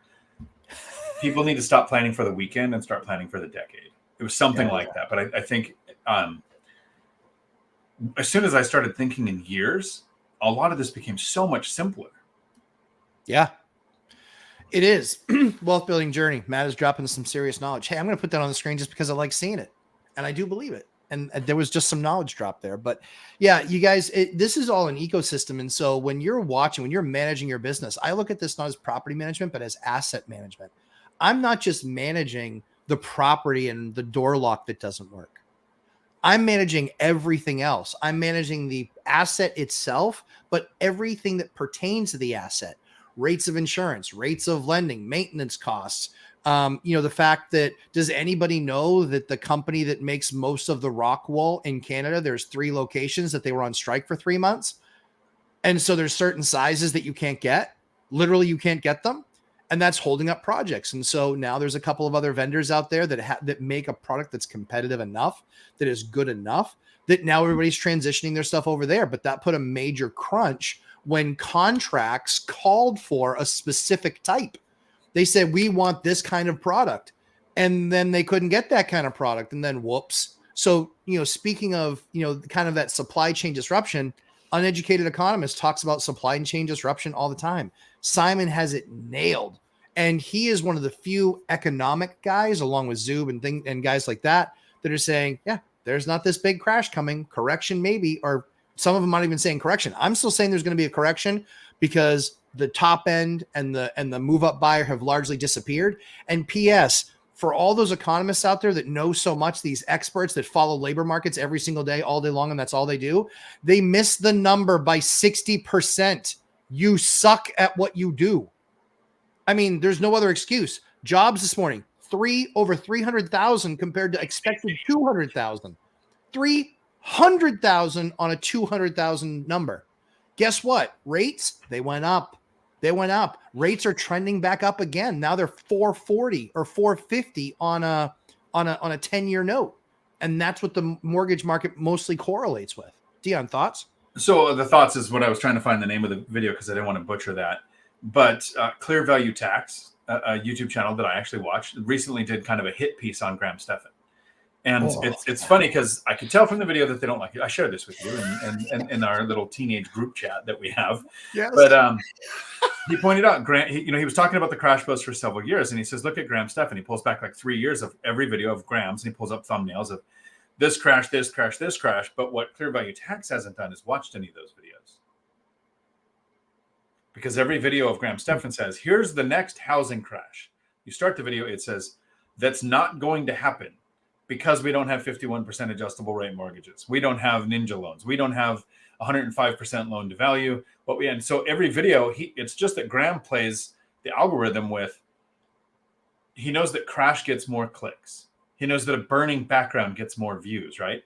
People need to stop planning for the weekend and start planning for the decade. It was something like that. But I think as soon as I started thinking in years, a lot of this became so much simpler. Yeah, it is. Wealth Building Journey. Matt is dropping some serious knowledge. Hey, I'm going to put that on the screen just because I like seeing it. And I do believe it. And there was just some knowledge drop there. But yeah, you guys, this is all an ecosystem. And so when you're watching, when you're managing your business, I look at this not as property management, but as asset management. I'm not just managing the property and the door lock that doesn't work. I'm managing everything else. I'm managing the asset itself, but everything that pertains to the asset, rates of insurance, rates of lending, maintenance costs. The fact that, does anybody know that the company that makes most of the rock wool in Canada, there's 3 locations that they were on strike for 3 months. And so there's certain sizes that you can't get. Literally, you can't get them. And that's holding up projects. And so now there's a couple of other vendors out there that make a product that's competitive enough, that is good enough, that now everybody's transitioning their stuff over there. But that put a major crunch when contracts called for a specific type. They said, we want this kind of product. And then they couldn't get that kind of product. And then whoops. So, speaking of, kind of that supply chain disruption, Uneducated Economist talks about supply chain disruption all the time. Simon has it nailed. And he is one of the few economic guys, along with Zub and guys like that are saying, yeah, there's not this big crash coming. Correction, maybe. Or some of them aren't even saying correction. I'm still saying there's going to be a correction because the top end and the move up buyer have largely disappeared. And P.S., for all those economists out there that know so much, these experts that follow labor markets every single day, all day long, and that's all they do, they miss the number by 60%. You suck at what you do. I mean, there's no other excuse. Jobs this morning, over 300,000 compared to expected 200,000. 300,000 on a 200,000 number. Guess what? Rates, they went up. Rates are trending back up again. Now they're 440 or 450 on a 10-year note. And that's what the mortgage market mostly correlates with. Dion, thoughts? So the thoughts is what I was trying to find the name of the video because I didn't want to butcher that. But Clear Value Tax, a YouTube channel that I actually watched, recently did kind of a hit piece on Graham Stephan. And it's funny because I could tell from the video that they don't like it. I shared this with you and in our little teenage group chat that we have. Yes. But he pointed out, Graham, he was talking about the crash buzz for several years. And he says, look at Graham Stephan. He pulls back like 3 years of every video of Graham's. And he pulls up thumbnails of this crash, this crash, this crash. But what Clear Value Tax hasn't done is watched any of those videos. Because every video of Graham Stephan says, here's the next housing crash. You start the video, it says, that's not going to happen. Because we don't have 51% adjustable rate mortgages. We don't have ninja loans. We don't have 105% loan to value. And so every video, it's just that Graham plays the algorithm with, he knows that crash gets more clicks. He knows that a burning background gets more views, right?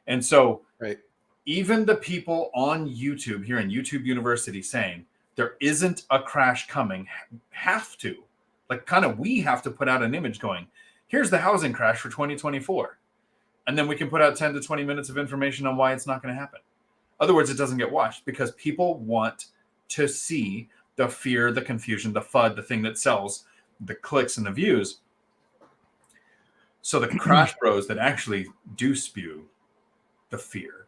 And so even the people on YouTube, here in YouTube University, saying there isn't a crash coming, have to. Like kind of we have to put out an image going, here's the housing crash for 2024. And then we can put out 10 to 20 minutes of information on why it's not going to happen. Other words, it doesn't get watched because people want to see the fear, the confusion, the FUD, the thing that sells, the clicks and the views. So the crash bros that actually do spew the fear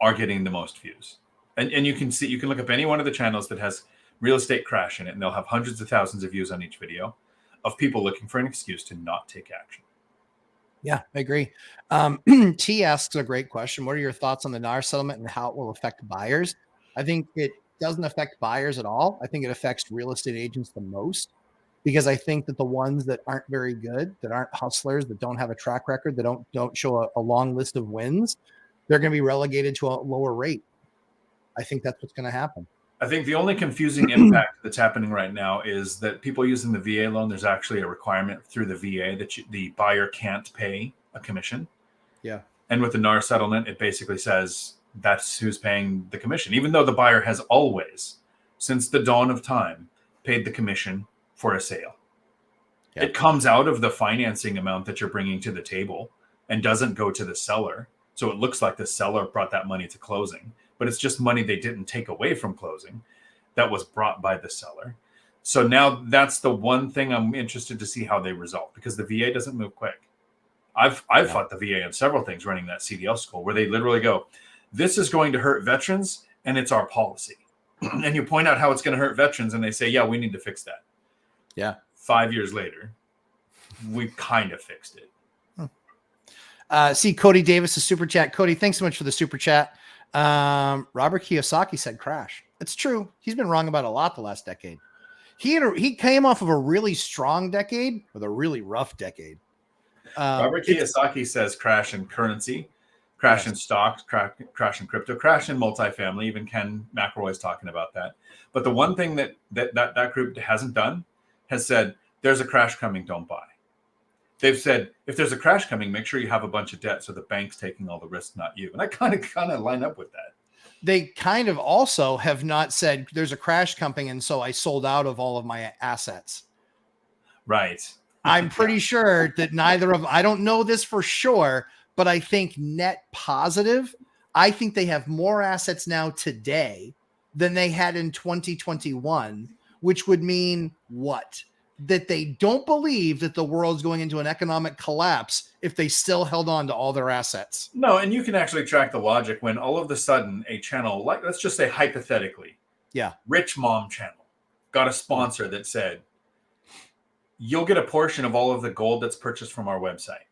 are getting the most views. And you can see, you can look up any one of the channels that has real estate crash in it, and they'll have hundreds of thousands of views on each video of people looking for an excuse to not take action. Yeah, I agree. T asks a great question. What are your thoughts on the NAR settlement and how it will affect buyers? I think it doesn't affect buyers at all. I think it affects real estate agents the most because I think that the ones that aren't very good, that aren't hustlers, that don't have a track record, that don't show a long list of wins, they're going to be relegated to a lower rate. I think that's what's going to happen. I think the only confusing impact that's happening right now is that people using the VA loan, there's actually a requirement through the VA that the buyer can't pay a commission. Yeah. And with the NAR settlement, it basically says that's who's paying the commission, even though the buyer has always, since the dawn of time, paid the commission for a sale. Yeah. It comes out of the financing amount that you're bringing to the table and doesn't go to the seller. So it looks like the seller brought that money to closing, but it's just money they didn't take away from closing that was brought by the seller. So now that's the one thing I'm interested to see how they resolve, because the VA doesn't move quick. I've fought the VA on several things running that CDL school where they literally go, this is going to hurt veterans and it's our policy. And you point out how it's going to hurt veterans and they say, yeah, we need to fix that. Yeah. 5 years later, we kind of fixed it. See Cody Davis' super chat. Cody, thanks so much for the super chat. Robert Kiyosaki said crash. It's true. He's been wrong about a lot the last decade. He came off of a really strong decade with a really rough decade. Robert Kiyosaki says crash in currency, crash in stocks, crash in crypto, crash in multifamily. Even Ken McElroy's talking about that. But the one thing that group hasn't done has said, there's a crash coming, don't buy. They've said, if there's a crash coming, make sure you have a bunch of debt so the bank's taking all the risk, not you. And I kind of line up with that. They kind of also have not said there's a crash coming, and so I sold out of all of my assets. Right. I'm pretty sure that neither of, I don't know this for sure, but I think net positive, I think they have more assets now today than they had in 2021, which would mean what? That they don't believe that the world's going into an economic collapse if they still held on to all their assets. No, and you can actually track the logic when all of a sudden a channel, like let's just say hypothetically, Rich Mom channel got a sponsor that said, you'll get a portion of all of the gold that's purchased from our website.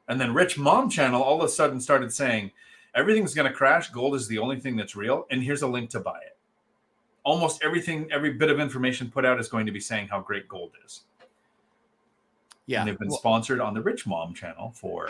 And then Rich Mom channel all of a sudden started saying, everything's going to crash. Gold is the only thing that's real. And here's a link to buy it. Almost everything, every bit of information put out is going to be saying how great gold is. Yeah. And they've been sponsored on the Rich Mom channel for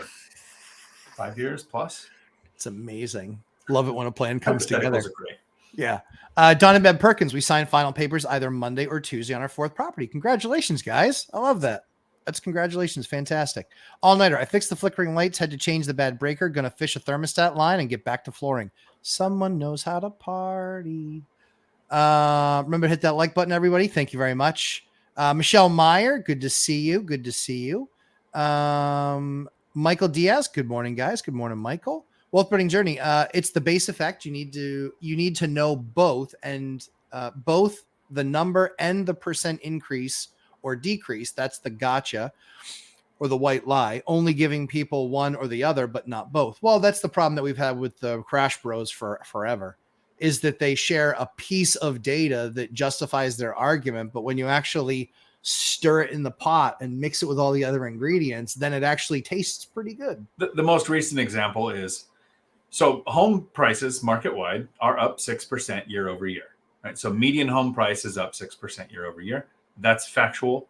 5 years plus. It's amazing. Love it when a plan comes together. Great. Yeah. Don and Bev Perkins, we signed final papers either Monday or Tuesday on our 4th property. Congratulations, guys. I love that. That's congratulations. Fantastic. All nighter. I fixed the flickering lights, had to change the bad breaker, going to fish a thermostat line and get back to flooring. Someone knows how to party. Remember to hit that like button, everybody. Thank you very much. Michelle Meyer, good to see you. Good to see you. Michael Diaz, good morning, guys. Good morning, Michael. Wealth Building Journey. It's the base effect. You need to know both, and both the number and the percent increase or decrease. That's the gotcha or the white lie, only giving people one or the other, but not both. Well, that's the problem that we've had with the Crash Bros for forever, is that they share a piece of data that justifies their argument. But when you actually stir it in the pot and mix it with all the other ingredients, then it actually tastes pretty good. The most recent example is, so home prices market-wide are up 6% year over year, right? So median home price is up 6% year over year. That's factual.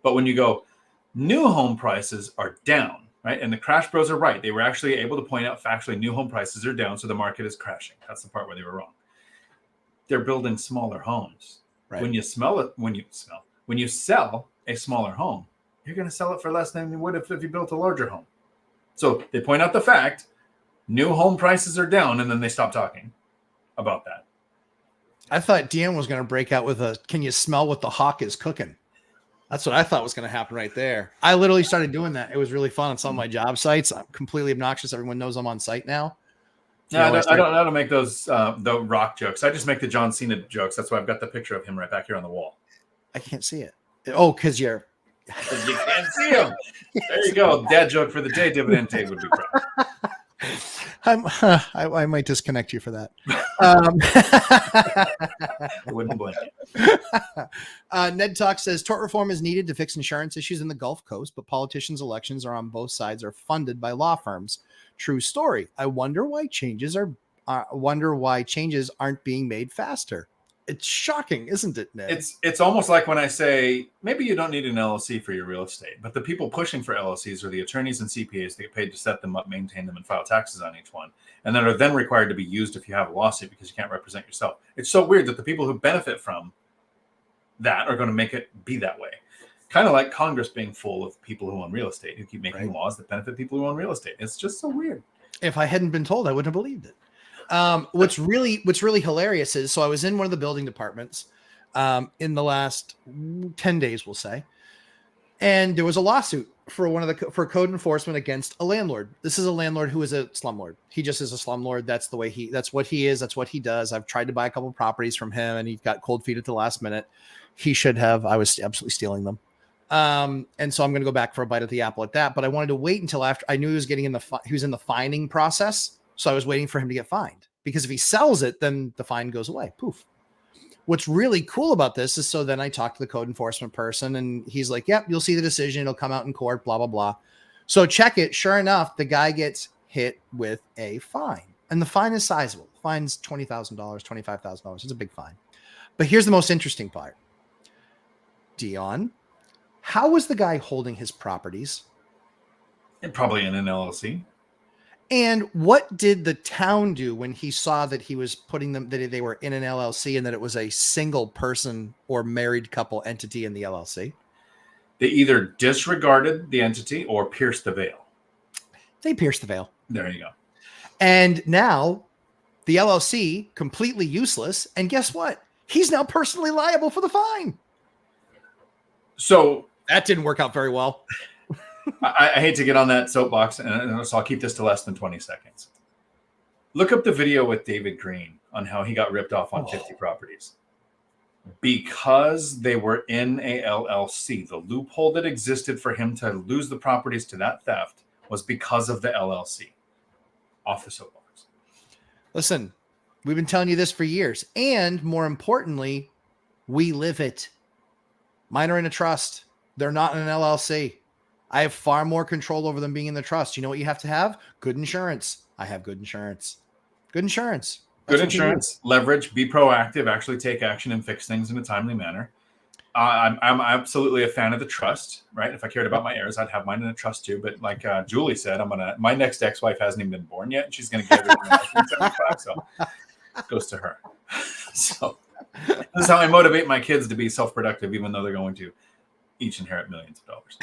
But when you go, new home prices are down, right? And the Crash Bros are right. They were actually able to point out factually new home prices are down, so the market is crashing. That's the part where they were wrong. They're building smaller homes. Right. When you sell a smaller home, you're going to sell it for less than you would if you built a larger home. So they point out the fact, new home prices are down, and then they stop talking about that. I thought Deanne was going to break out with can you smell what the hawk is cooking? That's what I thought was going to happen right there. I literally started doing that. It was really fun on some of my job sites. I'm completely obnoxious. Everyone knows I'm on site now. No, I don't make those the rock jokes. I just make the John Cena jokes. That's why I've got the picture of him right back here on the wall. I can't see it. Oh, because you can't see him. There you go. Dad joke for the day. Dividend Tate would be proud. I might disconnect you for that. I wouldn't blame you. Ned Talk says tort reform is needed to fix insurance issues in the Gulf Coast, but politicians' elections are on both sides are funded by law firms. True story. I wonder why changes aren't being made faster. It's shocking, isn't it, Ned? It's almost like when I say maybe you don't need an LLC for your real estate, but the people pushing for LLCs are the attorneys and CPAs that get paid to set them up, maintain them, and file taxes on each one, and that are then required to be used if you have a lawsuit because you can't represent yourself. It's so weird that the people who benefit from that are going to make it be that way. Kind of like Congress being full of people who own real estate, who keep making laws that benefit people who own real estate. It's just so weird. If I hadn't been told, I wouldn't have believed it. What's really hilarious is, so I was in one of the building departments in the last 10 days, we'll say, and there was a lawsuit for code enforcement against a landlord. This is a landlord who is a slumlord. He just is a slumlord. That's what he is. That's what he does. I've tried to buy a couple of properties from him, and he got cold feet at the last minute. He should have. I was absolutely stealing them. And so I'm going to go back for a bite at the apple at that, but I wanted to wait until after I knew he was getting he was in the fining process. So I was waiting for him to get fined, because if he sells it, then the fine goes away. Poof. What's really cool about this is, so then I talked to the code enforcement person, and he's like, yep, you'll see the decision. It'll come out in court, blah, blah, blah. So check it. Sure enough, the guy gets hit with a fine, and the fine is sizable. The fine's $20,000, $25,000. It's a big fine. But here's the most interesting part. Dion, how was the guy holding his properties? And probably in an LLC. And what did the town do when he saw that he was putting them, that they were in an LLC and that it was a single person or married couple entity in the LLC? They either disregarded the entity or pierced the veil. They pierced the veil. There you go. And now the LLC completely useless. And guess what? He's now personally liable for the fine. So that didn't work out very well. I hate to get on that soapbox, and so I'll keep this to less than 20 seconds. Look up the video with David Green on how he got ripped off on 50 properties. Because they were in a LLC, the loophole that existed for him to lose the properties to that theft was because of the LLC. Off the soapbox. Listen, we've been telling you this for years. And more importantly, we live it. Mine are in a trust. They're not in an LLC. I have far more control over them being in the trust. You know what you have to have? Good insurance. I have good insurance. Good insurance. Good insurance, leverage, be proactive, actually take action and fix things in a timely manner. I'm absolutely a fan of the trust, right? If I cared about my heirs, I'd have mine in a trust too. But like Julie said, my next ex-wife hasn't even been born yet, and she's going to get everything else in 75, so it goes to her. So this is how I motivate my kids to be self-productive, even though they're going to each inherit millions of dollars.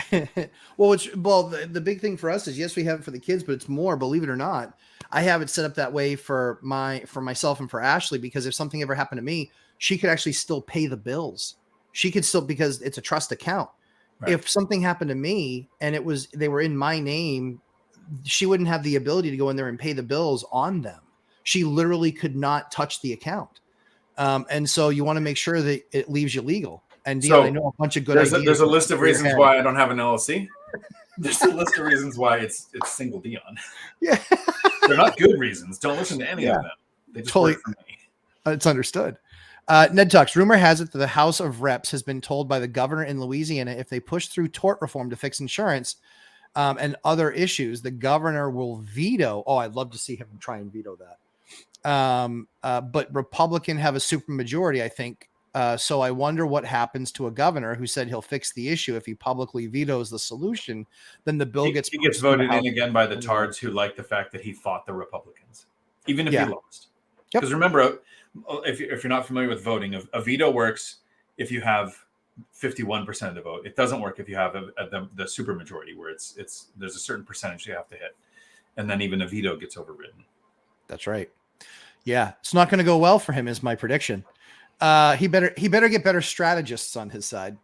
Well, the big thing for us is, yes, we have it for the kids, but it's more, believe it or not, I have it set up that way for myself and for Ashley, because if something ever happened to me, she could actually still pay the bills. She could still, because it's a trust account. Right. If something happened to me and they were in my name, she wouldn't have the ability to go in there and pay the bills on them. She literally could not touch the account. And so you want to make sure that it leaves you legal. And Dion, I know a bunch of good ideas. There's a list of reasons why I don't have an LLC. There's a list of reasons why it's single Dion. Yeah. They're not good reasons. Don't listen to any of them. They just work for me. It's understood. Ned talks. Rumor has it that the House of Reps has been told by the governor in Louisiana, if they push through tort reform to fix insurance and other issues, the governor will veto. Oh, I'd love to see him try and veto that. But Republican have a supermajority, I think. So I wonder what happens to a governor who said he'll fix the issue. If he publicly vetoes the solution, then the bill he gets voted in again by the Tards, who like the fact that he fought the Republicans, even if he lost. Because remember, if you're not familiar with voting, a veto works if you have 51% of the vote. It doesn't work if you have the supermajority, where there's a certain percentage you have to hit, and then even a veto gets overridden. That's right. Yeah, it's not going to go well for him, is my prediction. He better get better strategists on his side.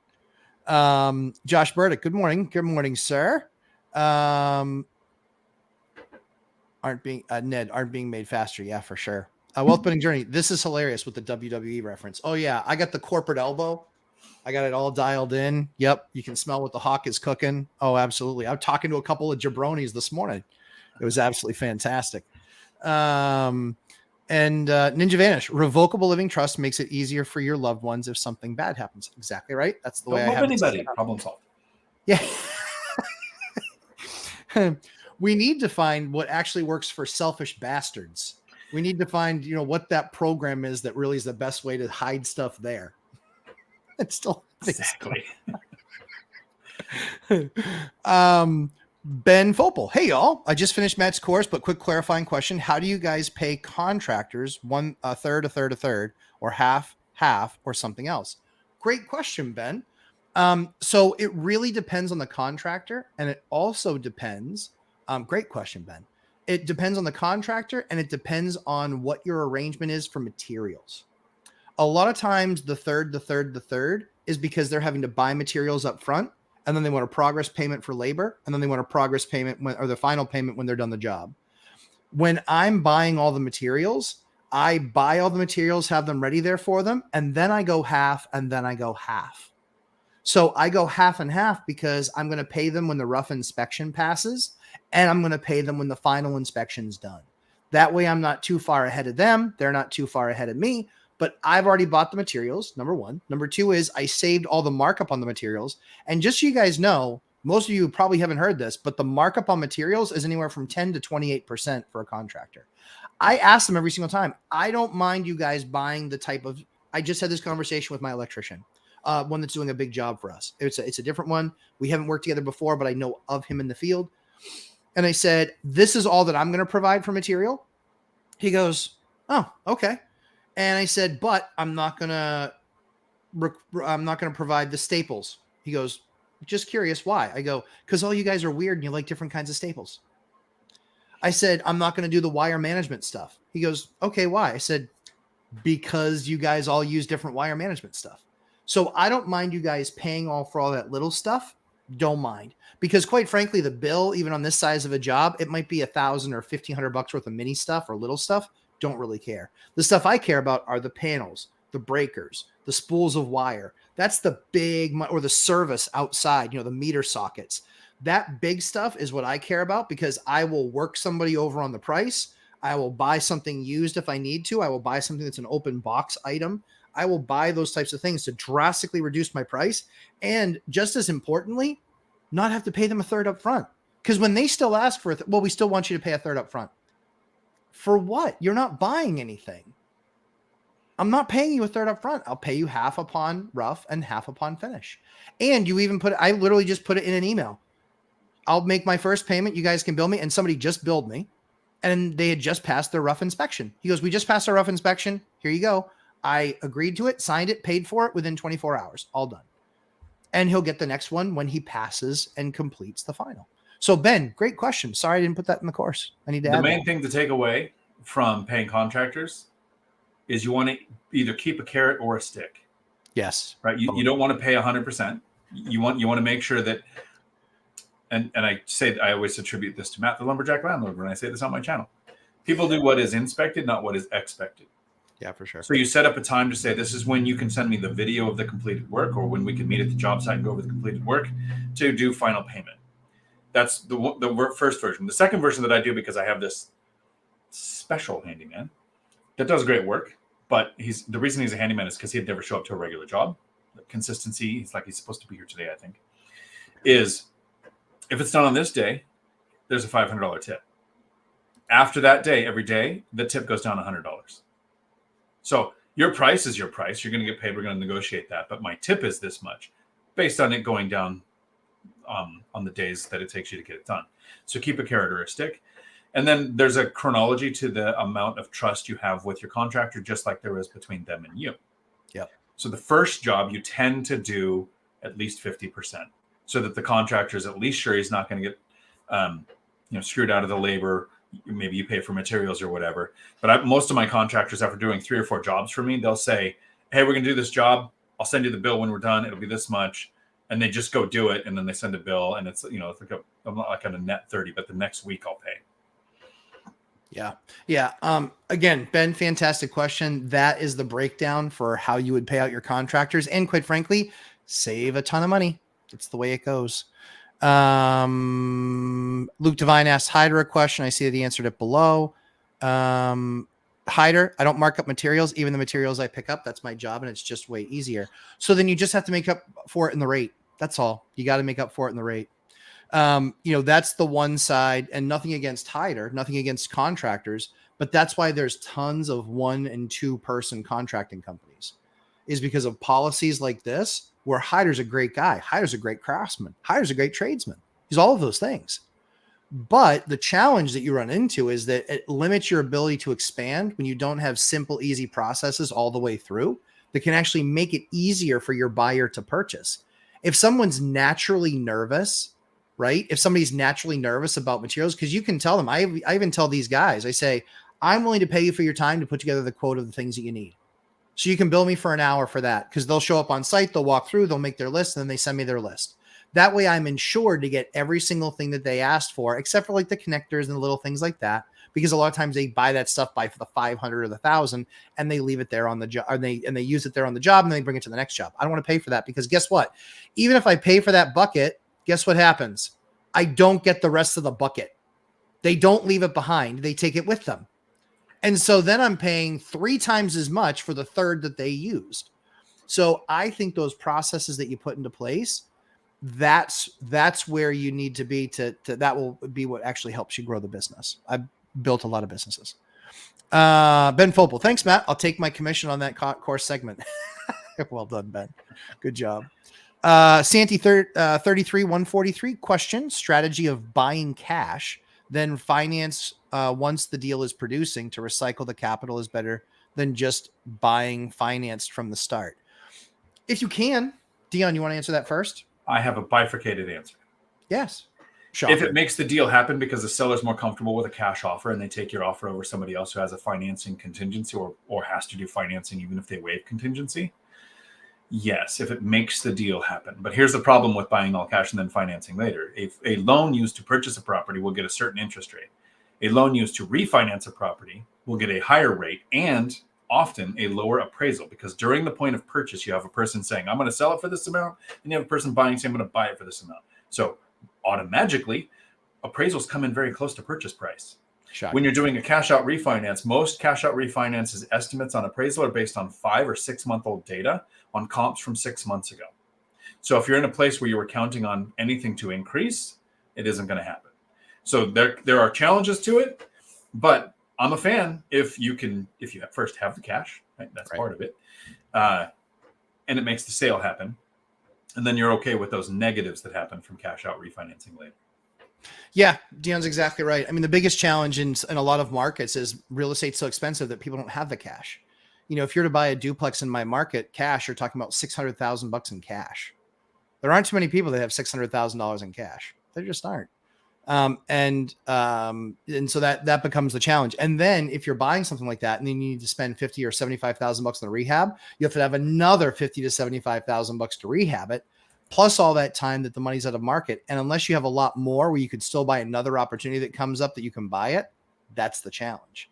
Josh Burdick, good morning. Good morning, sir. Ned aren't being made faster. Yeah, for sure. Wealth Building Journey. This is hilarious with the WWE reference. Oh yeah. I got the corporate elbow. I got it all dialed in. Yep. You can smell what the hawk is cooking. Oh, absolutely. I'm talking to a couple of jabronis this morning. It was absolutely fantastic. And Ninja Vanish, revocable living trust makes it easier for your loved ones if something bad happens. Exactly right. That's the way I have anybody. Problem solved. Yeah. We need to find what actually works for selfish bastards. We need to find, what that program is that really is the best way to hide stuff there. It's still Exactly. Ben Fopel. Hey y'all. I just finished Matt's course, but quick clarifying question. How do you guys pay contractors? A third, or half, or something else? Great question, Ben. So it really depends on the contractor, and it also depends. Great question, Ben. It depends on the contractor, and it depends on what your arrangement is for materials. A lot of times the third is because they're having to buy materials up front, and then they want a progress payment for labor, and then they want a progress payment or the final payment when they're done the job. When I'm buying all the materials, I buy all the materials, have them ready there for them, and then I go half, and then I go half. So I go half and half because I'm going to pay them when the rough inspection passes, and I'm going to pay them when the final inspection's done. That way I'm not too far ahead of them. They're not too far ahead of me, but I've already bought the materials, number one. Number two is I saved all the markup on the materials. And just so you guys know, most of you probably haven't heard this, but the markup on materials is anywhere from 10 to 28% for a contractor. I ask them every single time. I don't mind you guys buying the type of, I just had this conversation with my electrician. One that's doing a big job for us. It's a different one. We haven't worked together before, but I know of him in the field. And I said, this is all that I'm going to provide for material. He goes, oh, okay. And I said, but I'm not going to provide the staples. He goes, just curious why? I go, because all you guys are weird and you like different kinds of staples. I said, I'm not going to do the wire management stuff. He goes, okay, why? I said, because you guys all use different wire management stuff. So I don't mind you guys paying for all that little stuff. Don't mind, because quite frankly, the bill, even on this size of a job, it might be $1,000 or $1,500 worth of mini stuff or little stuff. Don't really care. The stuff I care about are the panels, the breakers, the spools of wire. That's the big, or the service outside, the meter sockets. That big stuff is what I care about, because I will work somebody over on the price. I will buy something used if I need to. I will buy something that's an open box item. I will buy those types of things to drastically reduce my price. And just as importantly, not have to pay them a third up front. Because when they still ask for it, well, we still want you to pay a third up front. For what? You're not buying anything. I'm not paying you a third up front. I'll pay you half upon rough and half upon finish. And you even I literally just put it in an email. I'll make my first payment. You guys can bill me. And somebody just billed me, and they had just passed their rough inspection. He goes, we just passed our rough inspection. Here you go. I agreed to it, signed it, paid for it within 24 hours, all done. And he'll get the next one when he passes and completes the final. So Ben, great question. Sorry, I didn't put that in the course. I need to add the main thing to take away from paying contractors is you want to either keep a carrot or a stick. Yes. Right. You don't want to pay 100%. You want to make sure that, and I always attribute this to Matt, the lumberjack landlord, when I say this on my channel. People do what is inspected, not what is expected. Yeah, for sure. So you set up a time to say, this is when you can send me the video of the completed work, or when we can meet at the job site and go over the completed work to do final payment. That's the first version. The second version that I do, because I have this special handyman that does great work, but the reason he's a handyman is because he'd never show up to a regular job. Consistency, he's supposed to be here today, I think, is if it's done on this day, there's a $500 tip. After that day, every day, the tip goes down $100. So your price is your price. You're going to get paid. We're going to negotiate that. But my tip is this much, based on it going down on the days that it takes you to get it done. So keep a carrot or a stick. And then there's a chronology to the amount of trust you have with your contractor, just like there is between them and you. Yeah. So the first job, you tend to do at least 50%, so that the contractor is at least sure he's not going to get screwed out of the labor. Maybe you pay for materials or whatever. But most of my contractors, after doing 3 or 4 jobs for me, they'll say, hey, we're going to do this job. I'll send you the bill when we're done. It'll be this much. And they just go do it. And then they send a bill. And it's, it's like I'm not like on a net 30, but the next week I'll pay. Yeah. Yeah. Again, Ben, fantastic question. That is the breakdown for how you would pay out your contractors. And quite frankly, save a ton of money. It's the way it goes. Luke Devine asked Hyder a question. I see that he answered it below. Hyder, I don't mark up materials, even the materials I pick up. That's my job, and it's just way easier. So then you just have to make up for it in the rate. That's all. You got to make up for it in the rate. That's the one side, and nothing against Hyder, nothing against contractors, But that's why there's tons of 1 and 2 person contracting companies, is because of policies like this, where Hyder's a great guy. Hyder's a great craftsman. Hyder's a great tradesman. He's all of those things. But the challenge that you run into is that it limits your ability to expand when you don't have simple, easy processes all the way through that can actually make it easier for your buyer to purchase. If someone's naturally nervous, right? If somebody's naturally nervous about materials, because you can tell them, I even tell these guys, I say, I'm willing to pay you for your time to put together the quote of the things that you need. So you can bill me for an hour for that, because they'll show up on site, they'll walk through, they'll make their list, and then they send me their list. That way I'm insured to get every single thing that they asked for, except for like the connectors and the little things like that, because a lot of times they buy that stuff by the 500 or the 1,000 and they leave it there on the job, and they use it there on the job, and they bring it to the next job. I don't want to pay for that, because guess what? Even if I pay for that bucket, guess what happens? I don't get the rest of the bucket. They don't leave it behind. They take it with them. And so then I'm paying 3 times as much for the third that they used. So I think those processes that you put into place, that's where you need to be to that will be what actually helps you grow the business. I've built a lot of businesses. Ben Fopel, thanks, Matt. I'll take my commission on that course segment. Well done, Ben. Good job. Santi 33-143 question: strategy of buying cash, then finance once the deal is producing to recycle the capital is better than just buying financed from the start. If you can, Dion, you want to answer that first? I have a bifurcated answer. Yes. Shocker. If it makes the deal happen because the seller's more comfortable with a cash offer and they take your offer over somebody else who has a financing contingency or has to do financing even if they waive contingency, yes, if it makes the deal happen. But here's the problem with buying all cash and then financing later. If a loan used to purchase a property will get a certain interest rate. A loan used to refinance a property will get a higher rate and often a lower appraisal, because during the point of purchase, you have a person saying, I'm going to sell it for this amount, and you have a person buying saying, I'm going to buy it for this amount. So automatically, appraisals come in very close to purchase price. Shocking. When you're doing a cash out refinance, most cash out refinances estimates on appraisal are based on 5 or 6 month old data on comps from 6 months ago. So if you're in a place where you were counting on anything to increase, it isn't going to happen. So there are challenges to it, but I'm a fan if you first have the cash, right? That's right. Part of it. And it makes the sale happen. And then you're okay with those negatives that happen from cash out refinancing later. Yeah, Dion's exactly right. I mean, the biggest challenge in a lot of markets is real estate's so expensive that people don't have the cash. You know, if you're to buy a duplex in my market cash, you're talking about $600,000 in cash. There aren't too many people that have $600,000 in cash. There just aren't. And so that becomes the challenge. And then if you're buying something like that and then you need to spend $50,000 or $75,000 on the rehab, you have to have another $50,000 to $75,000 to rehab it, plus all that time that the money's out of market. And unless you have a lot more where you could still buy another opportunity that comes up that you can buy it, that's the challenge.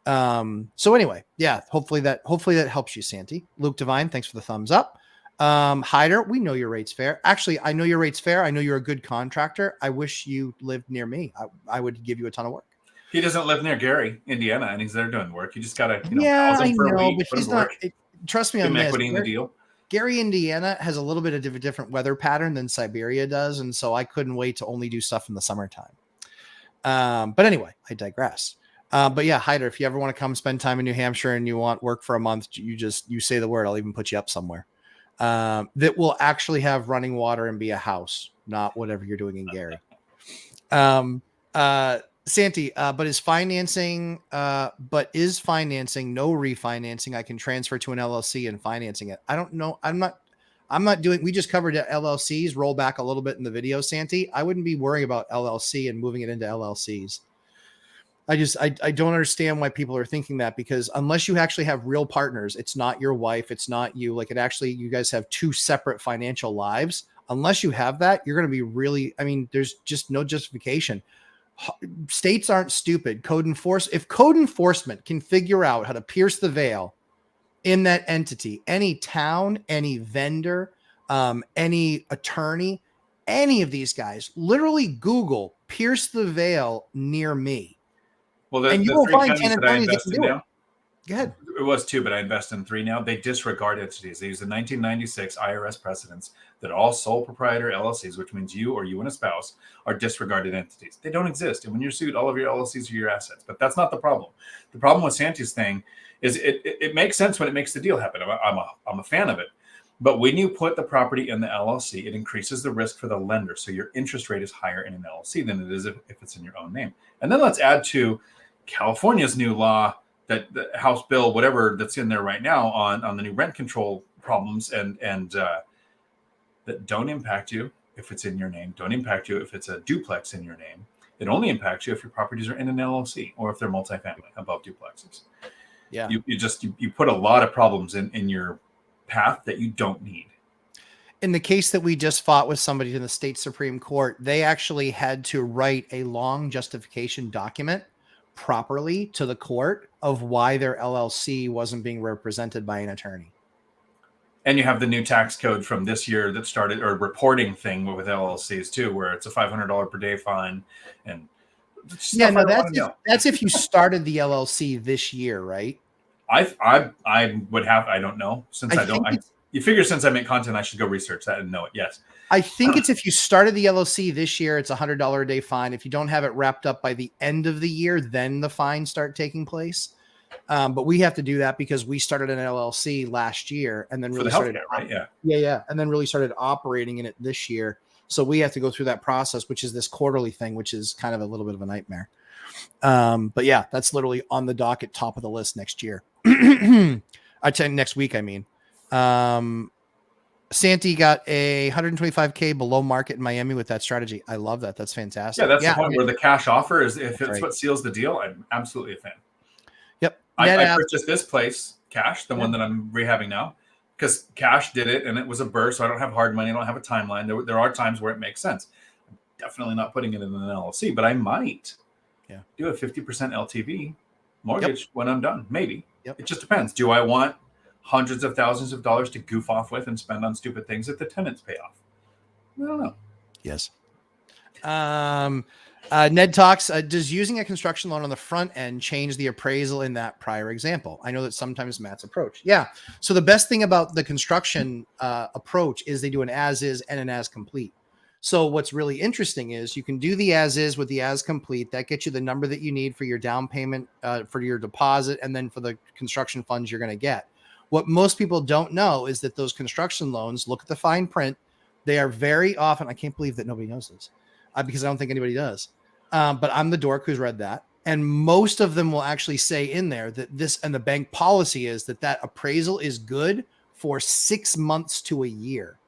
So anyway, yeah, hopefully that helps you, Santi. Luke Devine, thanks for the thumbs up. Hyder, we know your rate's fair. Actually, I know your rate's fair. I know you're a good contractor. I wish you lived near me. I would give you a ton of work. He doesn't live near Gary, Indiana, and he's there doing work. You just gotta, yeah, I know, but he's not. Trust me on this. Equity in the deal. Gary, Indiana has a little bit of a different weather pattern than Siberia does, and so I couldn't wait to only do stuff in the summertime. But anyway, I digress. But yeah, Hyder, if you ever want to come spend time in New Hampshire and you want work for a month, you say the word. I'll even put you up somewhere. That will actually have running water and be a house, not whatever you're doing in Gary. Santi, but is financing no refinancing? I can transfer to an LLC and financing it. I don't know. I'm not doing, we just covered LLCs, roll back a little bit in the video, Santi. I wouldn't be worrying about LLC and moving it into LLCs. I don't understand why people are thinking that, because unless you actually have real partners, it's not your wife, it's not you. Like you guys have 2 separate financial lives. Unless you have that, you're going to be really, there's just no justification. States aren't stupid. If code enforcement can figure out how to pierce the veil in that entity, any town, any vendor, any attorney, any of these guys, literally Google pierce the veil near me. Well, and you will find tenant attorneys that can do it. Go ahead. It was 2, but I invest in 3 now. They disregard entities. They use the 1996 IRS precedents that all sole proprietor LLCs, which means you or you and a spouse, are disregarded entities. They don't exist. And when you're sued, all of your LLCs are your assets. But that's not the problem. The problem with Santi's thing is it makes sense when it makes the deal happen. I'm a fan of it. But when you put the property in the LLC, it increases the risk for the lender. So your interest rate is higher in an LLC than it is if it's in your own name. And then let's add to California's new law, that the House bill, whatever that's in there right now on the new rent control problems and that don't impact you if it's in your name, don't impact you if it's a duplex in your name. It only impacts you if your properties are in an LLC or if they're multifamily above duplexes. Yeah. You put a lot of problems in your path that you don't need. In the case that we just fought with somebody in the state Supreme Court, they actually had to write a long justification document properly to the court of why their LLC wasn't being represented by an attorney. And you have the new tax code from this year that started, or reporting thing with LLCs too, where it's a $500 per day fine. And yeah, no, that's if you started the LLC this year, right? I would have, I don't know, since you figure since I make content, I should go research that and know it. Yes. I think it's if you started the LLC this year, it's $100 a day fine. If you don't have it wrapped up by the end of the year, then the fines start taking place. But we have to do that because we started an LLC last year and then really started, right? Yeah. Yeah. And then really started operating in it this year. So we have to go through that process, which is this quarterly thing, which is kind of a little bit of a nightmare. But yeah, that's literally on the docket, top of the list next year. Next week, I mean. Santi got a 125K below market in Miami with that strategy. I love that. That's fantastic. Yeah, that's the point where the cash offer is, if it's what seals the deal, I'm absolutely a fan. Yep. I purchased this place cash, the one that I'm rehabbing now, because cash did it and it was a burst. So I don't have hard money. I don't have a timeline. There are times where it makes sense. I'm definitely not putting it in an LLC, but I might do a 50% LTV mortgage when I'm done. Maybe. It just depends. Do I want hundreds of thousands of dollars to goof off with and spend on stupid things that the tenants pay off? I don't know. Yes. Ned talks, does using a construction loan on the front end change the appraisal in that prior example? I know that sometimes Matt's approach. Yeah. So the best thing about the construction approach is they do an as is and an as complete. So what's really interesting is you can do the as is with the as complete. That gets you the number that you need for your down payment, for your deposit, and then for the construction funds you're going to get. What most people don't know is that those construction loans, look at the fine print. They are very often, I can't believe that nobody knows this because I don't think anybody does. But I'm the dork who's read that. And most of them will actually say in there that this, and the bank policy is that appraisal is good for 6 months to a year.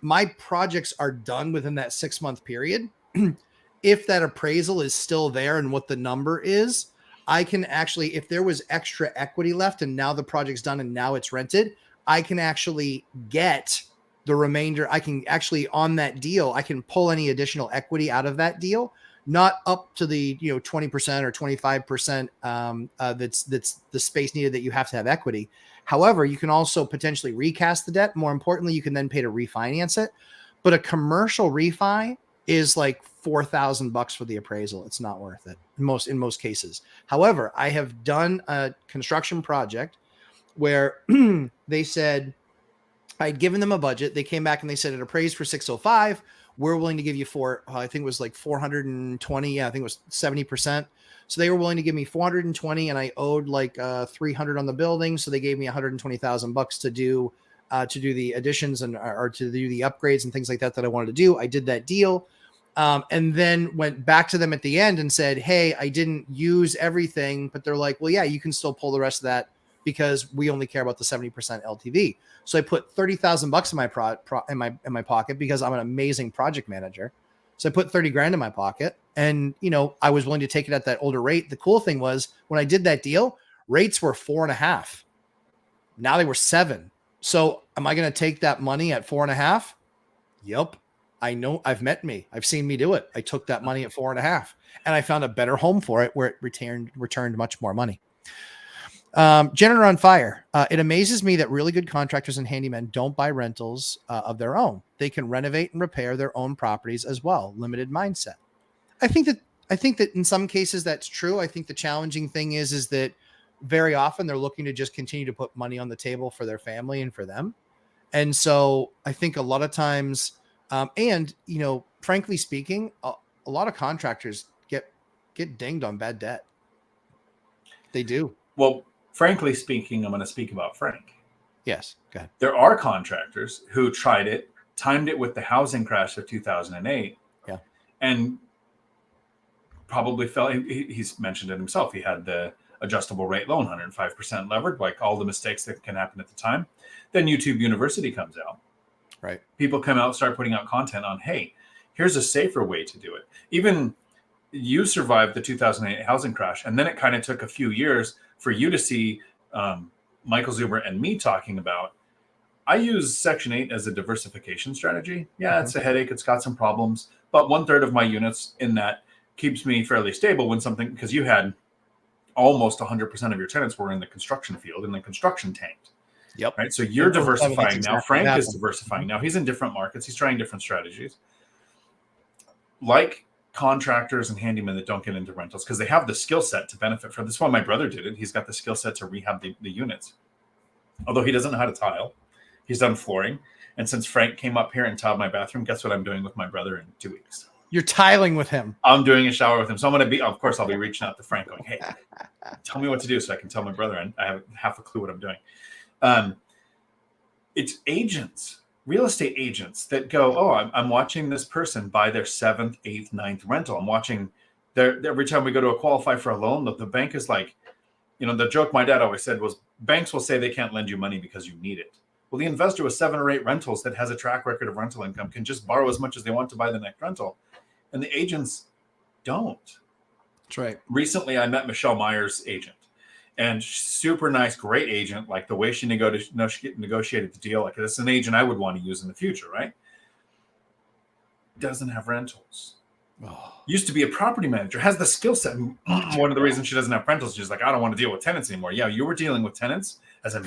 My projects are done within that 6 month period. If that appraisal is still there and what the number is, I can actually, if there was extra equity left and now the project's done and now it's rented, I can actually get the remainder. I can actually, on that deal, I can pull any additional equity out of that deal, not up to the 20% or 25% that's the space needed that you have to have equity. However, you can also potentially recast the debt. More importantly, you can then pay to refinance it. But a commercial refi is like $4,000 for the appraisal. It's not worth it in most cases. However, I have done a construction project where they said, I'd given them a budget. They came back and they said it appraised for 605. We're willing to give you I think it was like 420. Yeah, I think it was 70%. So they were willing to give me 420 and I owed like 300 on the building. So they gave me $120,000 to do the additions or to do the upgrades and things like that I wanted to do. I did that deal. And then went back to them at the end and said, hey, I didn't use everything, but they're like, well, yeah, you can still pull the rest of that because we only care about the 70% LTV. So I put $30,000 in my pocket because I'm an amazing project manager. So I put 30 grand in my pocket and, I was willing to take it at that older rate. The cool thing was when I did that deal, rates were 4.5. Now they were 7. So am I going to take that money at 4.5? Yep. I know. I've seen me do it. I took that money at 4.5 and I found a better home for it where it returned much more money. Janitor on fire. It amazes me that really good contractors and handymen don't buy rentals of their own. They can renovate and repair their own properties as well. Limited mindset. I think that in some cases that's true. I think the challenging thing is that very often they're looking to just continue to put money on the table for their family and for them. And so I think a lot of times, and frankly speaking, a lot of contractors get dinged on bad debt. They do. Well, frankly speaking, I'm going to speak about Frank. Yes. Go ahead. There are contractors who tried it, timed it with the housing crash of 2008. Yeah. And probably felt, he's mentioned it himself. He had the adjustable rate loan, 105% levered, like all the mistakes that can happen at the time. Then YouTube University comes out. Right. People come out, start putting out content on, hey, here's a safer way to do it. Even you survived the 2008 housing crash. And then it kind of took a few years for you to see Michael Zuber and me talking about, I use Section 8 as a diversification strategy. Yeah, it's a headache. It's got some problems. But 1/3 of my units in that keeps me fairly stable when something, because you had almost 100% of your tenants were in the construction field and the construction tanked. Yep. Right. So you're diversifying now. Exactly Frank is diversifying now. He's in different markets. He's trying different strategies. Like contractors and handymen that don't get into rentals because they have the skill set to benefit from this. Why my brother did it. He's got the skill set to rehab the units. Although he doesn't know how to tile. He's done flooring. And since Frank came up here and tiled my bathroom, guess what I'm doing with my brother in 2 weeks? You're tiling with him. I'm doing a shower with him. So I'm going to be, of course, I'll be reaching out to Frank going, hey, tell me what to do so I can tell my brother. And I have half a clue what I'm doing. It's agents, real estate agents that go, oh, I'm watching this person buy their 7th, 8th, 9th rental. I'm watching every time we go to qualify for a loan, the bank is like, the joke my dad always said was banks will say they can't lend you money because you need it. Well, the investor with 7 or 8 rentals that has a track record of rental income can just borrow as much as they want to buy the next rental. And the agents don't. That's right. Recently, I met Michelle Meyer's agent. And super nice, great agent. Like the way she negotiated the deal. Like this is an agent I would want to use in the future, right? Doesn't have rentals. Oh. Used to be a property manager. Has the skill set. One of the reasons she doesn't have rentals, she's like, I don't want to deal with tenants anymore. Yeah, you were dealing with tenants as an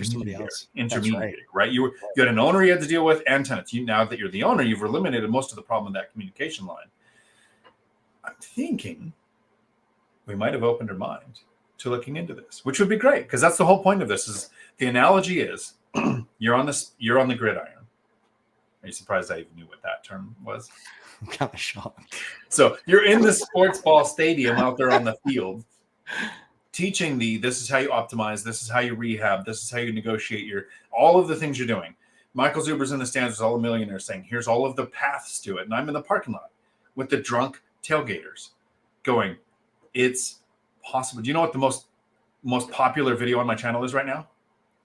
intermediary, right? You had an owner you had to deal with and tenants. Now that you're the owner, you've eliminated most of the problem in that communication line. I'm thinking we might have opened her mind to looking into this, which would be great because that's the whole point of this. Is the analogy is you're on the gridiron. Are you surprised I even knew what that term was? I'm kind of shocked. So you're in the sports ball stadium out there on the field, teaching this is how you optimize, this is how you rehab, this is how you negotiate all of the things you're doing. Michael Zuber's in the stands with all the millionaires saying, here's all of the paths to it. And I'm in the parking lot with the drunk tailgaters going, it's possible. Do you know what the most popular video on my channel is right now?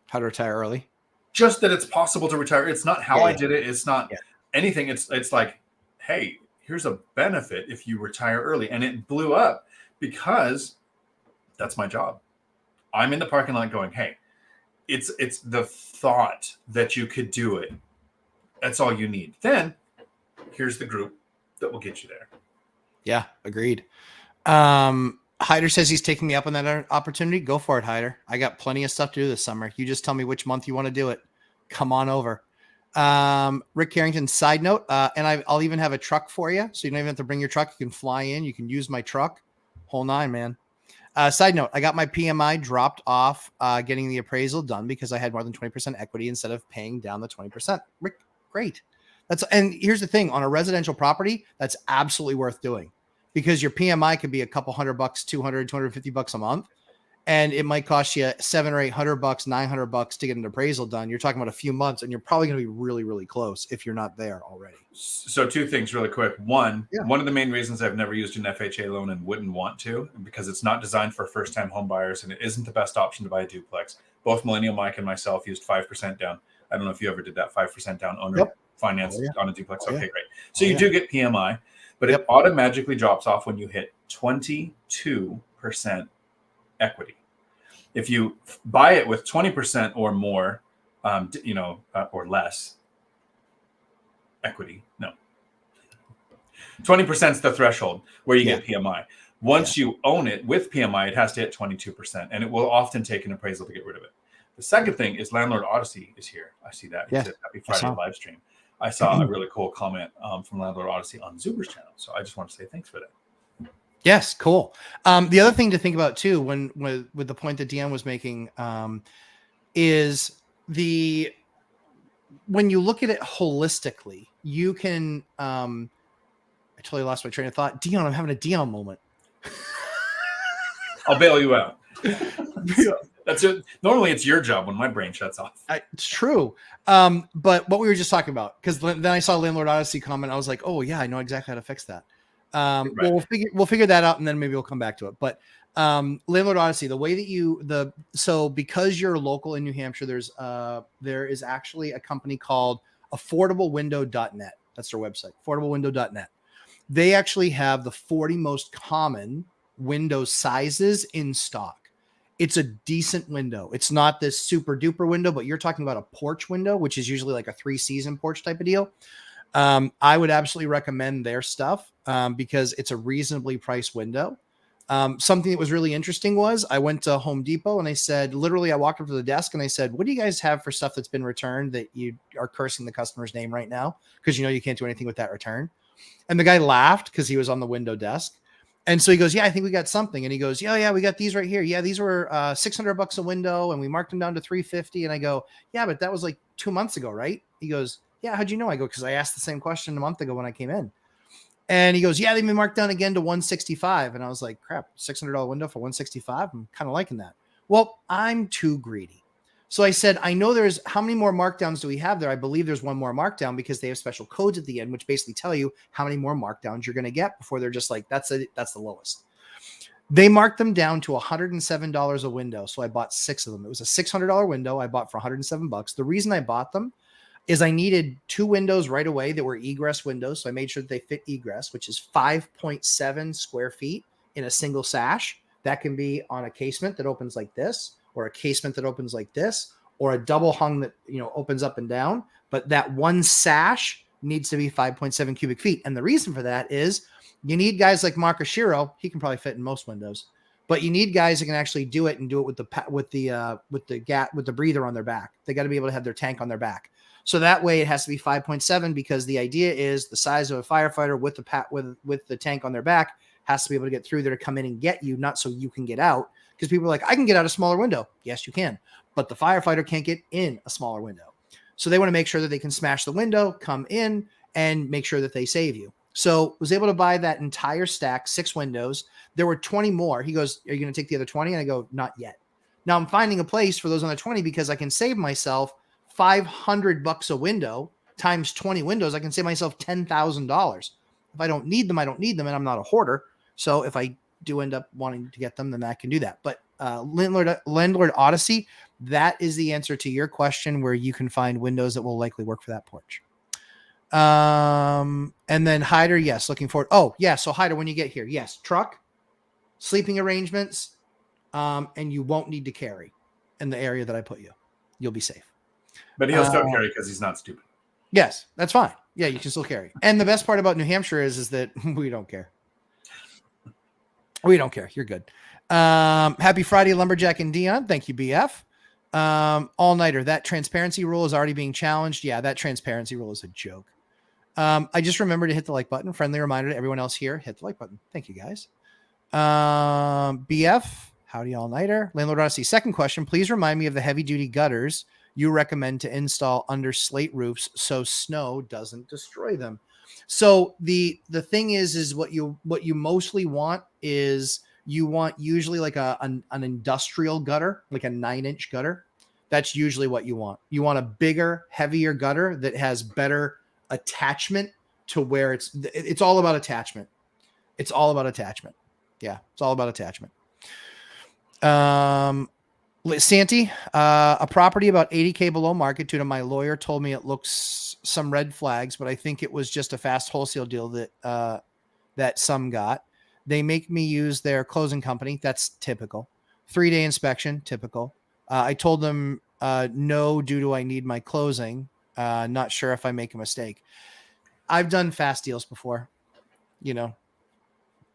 How to retire early. Just that it's possible to retire. It's not how I did it. It's not anything. It's like, hey, here's a benefit if you retire early. And it blew up because that's my job. I'm in the parking lot going, hey, it's the thought that you could do it. That's all you need. Then here's the group that will get you there. Yeah, agreed. Hyder says he's taking me up on that opportunity. Go for it, Hyder. I got plenty of stuff to do this summer. You just tell me which month you want to do it. Come on over. Rick Carrington, side note, and I'll even have a truck for you. So you don't even have to bring your truck. You can fly in. You can use my truck. Whole nine, man. Side note, I got my PMI dropped off getting the appraisal done because I had more than 20% equity instead of paying down the 20%. Rick, great. And here's the thing, on a residential property, that's absolutely worth doing because your PMI could be a couple $100, $200, $250 a month. And it might cost you $700 or $800, $900 to get an appraisal done. You're talking about a few months and you're probably going to be really, really close if you're not there already. So 2 things really quick. One of the main reasons I've never used an FHA loan and wouldn't want to, because it's not designed for first-time home buyers and it isn't the best option to buy a duplex. Both Millennial Mike and myself used 5% down. I don't know if you ever did that 5% down owner finance on a duplex. Okay, great. So you do get PMI, but it automatically drops off when you hit 22% equity. If you buy it with 20% or more, or less equity, 20% is the threshold where you get PMI. Once you own it with PMI, it has to hit 22%, and it will often take an appraisal to get rid of it. The second thing is Landlord Odyssey is here. I see that. He said, Happy Friday live stream. I saw a really cool comment from Landlord Odyssey on Zuber's channel. So I just want to say thanks for that. Yes, cool. The other thing to think about too, when with the point that Deanne was making, is when you look at it holistically, you can. I totally lost my train of thought. Dion, I'm having a Dion moment. I'll bail you out. That's it. Normally, it's your job when my brain shuts off. It's true. But what we were just talking about, because then I saw Landlord Odyssey comment. I was like, oh yeah, I know exactly how to fix that. Right. Well, we'll figure that out, and then maybe we'll come back to it. But Landlord Odyssey, the way that so because you're local in New Hampshire, there is actually a company called affordablewindow.net. That's their website, affordablewindow.net. They actually have the 40 most common window sizes in stock. It's a decent window. It's not this super duper window, but you're talking about a porch window, which is usually like a 3-season porch type of deal. I would absolutely recommend their stuff because it's a reasonably priced window. Something that was really interesting was I went to Home Depot and I said, literally, I walked up to the desk and I said, what do you guys have for stuff that's been returned that you are cursing the customer's name right now? Because you can't do anything with that return. And the guy laughed because he was on the window desk. And so he goes, yeah, I think we got something. And he goes, yeah, we got these right here. Yeah, these were $600 a window and we marked them down to $350. And I go, yeah, but that was like 2 months ago, right? He goes, yeah, how'd you know? I go, because I asked the same question a month ago when I came in. And he goes, yeah, they've been marked down again to $165. And I was like, crap, $600 window for $165. I'm kind of liking that. Well, I'm too greedy. So I said, I know there's how many more markdowns do we have there? I believe there's one more markdown because they have special codes at the end, which basically tell you how many more markdowns you're going to get before they're just like, that's it. That's the lowest. They marked them down to $107 a window. So I bought 6 of them. It was a $600 window I bought for $107. The reason I bought them is I needed 2 windows right away that were egress windows. So I made sure that they fit egress, which is 5.7 square feet in a single sash. That can be on a casement that opens like this, or a casement that opens like this, or a double hung that opens up and down. But that one sash needs to be 5.7 cubic feet. And the reason for that is you need guys like Mark Oshiro. He can probably fit in most windows, but you need guys that can actually do it and do it with the breather on their back. They got to be able to have their tank on their back. So that way it has to be 5.7 because the idea is the size of a firefighter with the tank on their back has to be able to get through there to come in and get you, not so you can get out. Because people are like, I can get out a smaller window. Yes, you can. But the firefighter can't get in a smaller window. So they want to make sure that they can smash the window, come in, and make sure that they save you. So was able to buy that entire stack, 6 windows. There were 20 more. He goes, are you going to take the other 20? And I go, not yet. Now I'm finding a place for those other 20 because I can save myself $500 a window times 20 windows. I can save myself $10,000. If I don't need them, I don't need them. And I'm not a hoarder. So if I do end up wanting to get them, then I can do that. But Landlord Odyssey, that is the answer to your question where you can find windows that will likely work for that porch. And then Hyder, yes, looking forward. Oh, yeah. So Hyder, when you get here, yes, truck, sleeping arrangements, and you won't need to carry in the area that I put you. You'll be safe. But he'll still carry because he's not stupid. Yes, that's fine. Yeah, you can still carry. And the best part about New Hampshire is that we don't care. We don't care. You're good. Happy Friday, Lumberjack and Dion. Thank you, BF. All-nighter. That transparency rule is already being challenged. Yeah, that transparency rule is a joke. I just remember to hit the like button. Friendly reminder to everyone else here. Hit the like button. Thank you, guys. BF. Howdy, all-nighter. Landlord Odyssey. Second question. Please remind me of the heavy-duty gutters you recommend to install under slate roofs so snow doesn't destroy them. So the thing is what you mostly want is you want usually like an industrial gutter, like a 9-inch gutter. That's usually what you want. You want a bigger, heavier gutter that has better attachment to where it's all about attachment. It's all about attachment. Yeah, it's all about attachment. Santi, a property about 80K below market due to my lawyer told me it looks some red flags, but I think it was just a fast wholesale deal that some got. They make me use their closing company. That's typical. 3-day inspection, typical. I told them no due to I need my closing. Not sure if I make a mistake. I've done fast deals before,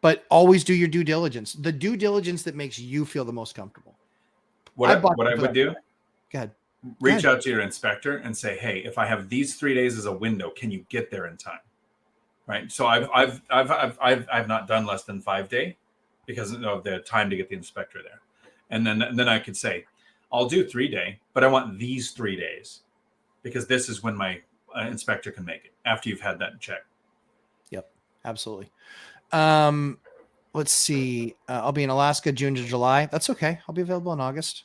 but always do your due diligence. The due diligence that makes you feel the most comfortable. What I would do? Go ahead. Reach out to your inspector and say, hey, if I have these 3 days as a window, can you get there in time? right? So I've not done less than 5 day because of the time to get the inspector there, and then I could say, I'll do 3 day, but I want these 3 days because this is when my inspector can make it after you've had that check. Yep, absolutely. Let's see. I'll be in Alaska June to July. That's okay. I'll be available in August.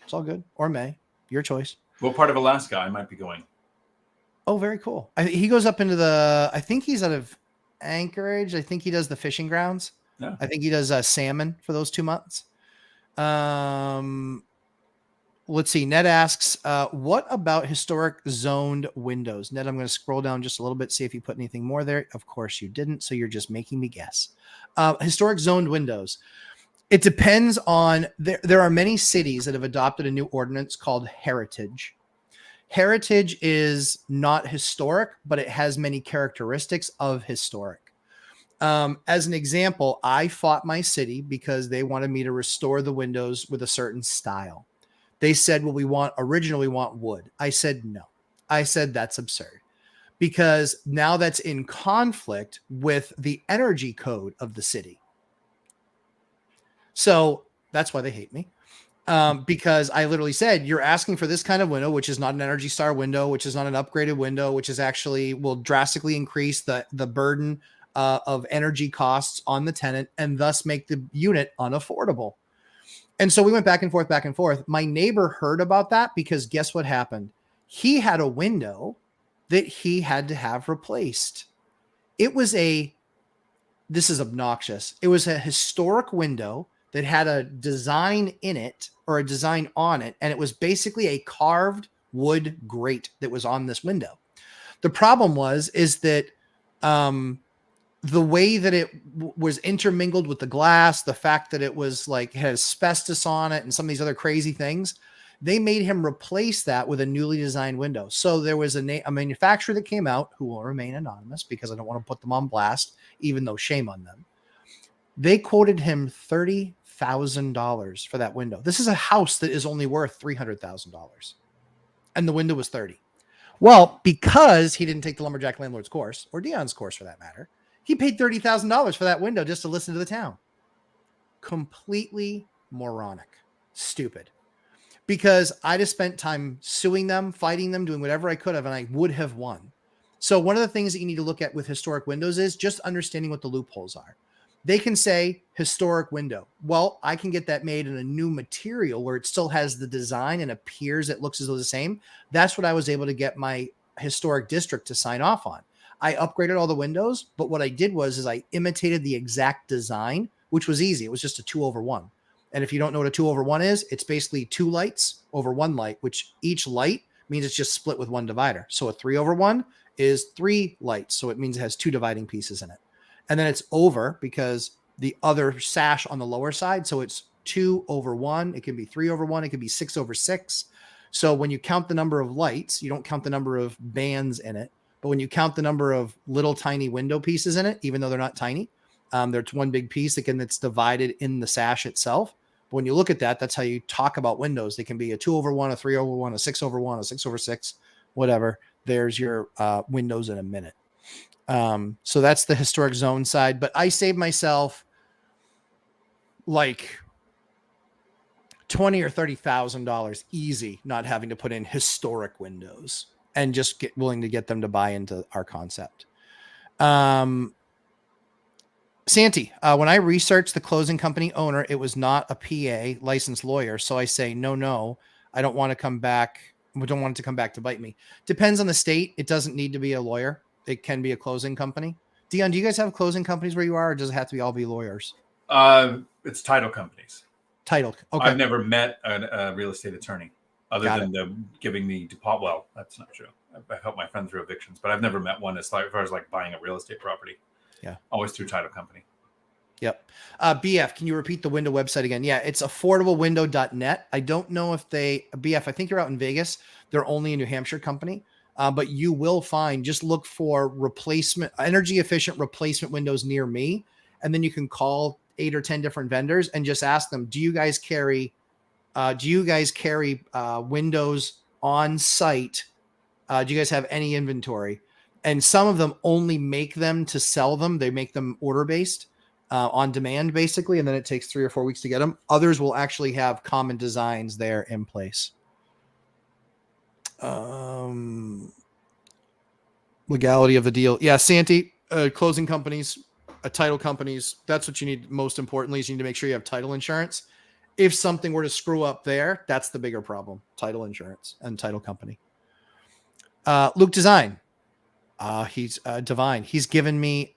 It's all good. Or May. Your choice. What part of Alaska I might be going? Oh, very cool. He goes up into the, I think he's out of Anchorage. I think he does the fishing grounds. Yeah. I think he does salmon for those 2 months. Let's see. Ned asks, what about historic zoned windows? Ned, I'm going to scroll down just a little bit, see if you put anything more there. Of course you didn't. So you're just making me guess. Historic zoned windows. It depends on, there are many cities that have adopted a new ordinance called heritage. Heritage is not historic, but it has many characteristics of historic. As an example, I fought my city because they wanted me to restore the windows with a certain style. They said, well, we want wood. I said, no. I said, that's absurd because now that's in conflict with the energy code of the city. So that's why they hate me. Because I literally said, you're asking for this kind of window, which is not an Energy Star window, which is not an upgraded window, which is actually will drastically increase the burden of energy costs on the tenant and thus make the unit unaffordable. And so we went back and forth, back and forth. My neighbor heard about that because guess what happened? He had a window that he had to have replaced. This is obnoxious. It was a historic window that had a design in it or a design on it. And it was basically a carved wood grate that was on this window. The problem is that the way that it was intermingled with the glass, the fact that it was like had asbestos on it and some of these other crazy things, they made him replace that with a newly designed window. So there was a manufacturer that came out who will remain anonymous because I don't want to put them on blast, even though shame on them. They quoted him $30,000 for that window. This is a house that is only worth $300,000 and the window was 30. Well, because he didn't take the lumberjack landlord's course or Dion's course for that matter, he paid $30,000 for that window just to listen to the town. Completely moronic, stupid. Because I just spent time suing them, fighting them, doing whatever I could have, and I would have won. So one of the things that you need to look at with historic windows is just understanding what the loopholes are. They can say historic window. Well, I can get that made in a new material where it still has the design and appears it looks as though the same. That's what I was able to get my historic district to sign off on. I upgraded all the windows, but what I did was I imitated the exact design, which was easy. It was just a 2/1. And if you don't know what a 2/1 is, it's basically 2 lights over 1 light, which each light means it's just split with 1 divider. So a 3/1 is 3 lights. So it means it has 2 dividing pieces in it. And then it's over because the other sash on the lower side. So it's 2/1. It can be 3/1. It can be 6/6. So when you count the number of lights, you don't count the number of bands in it. But when you count the number of little tiny window pieces in it, even though they're not tiny, there's one big piece that's divided in the sash itself. But when you look at that, that's how you talk about windows. They can be a 2/1, a 3/1, a 6/1, a 6/6, whatever. There's your windows in a minute. So that's the historic zone side. But I saved myself like $20,000 or $30,000 easy, not having to put in historic windows and just willing to get them to buy into our concept. Santi, when I researched the closing company owner, it was not a PA licensed lawyer. So I say, no, I don't want to come back. We don't want it to come back to bite me. Depends on the state. It doesn't need to be a lawyer. It can be a closing company. Dion, do you guys have closing companies where you are, or does it have to be all be lawyers? It's title companies. Title. Okay. I've never met a real estate attorney other than them giving me deposit. Well, that's not true. I've helped my friend through evictions, but I've never met one as far as like buying a real estate property. Yeah. Always through title company. Yep. BF, can you repeat the window website again? Yeah, it's affordablewindow.net. I don't know if BF, I think you're out in Vegas. They're only a New Hampshire company. But you will find, just look for energy efficient replacement windows near me. And then you can call 8 or 10 different vendors and just ask them, do you guys carry windows on site? Do you guys have any inventory? And some of them only make them to sell them. They make them order based, on demand, basically, and then it takes 3 or 4 weeks to get them. Others will actually have common designs there in place. Legality of the deal. Yeah, Santi, closing companies, title companies. That's what you need most importantly is you need to make sure you have title insurance. If something were to screw up there, that's the bigger problem. Title insurance and title company. Luke Design. He's divine. He's given me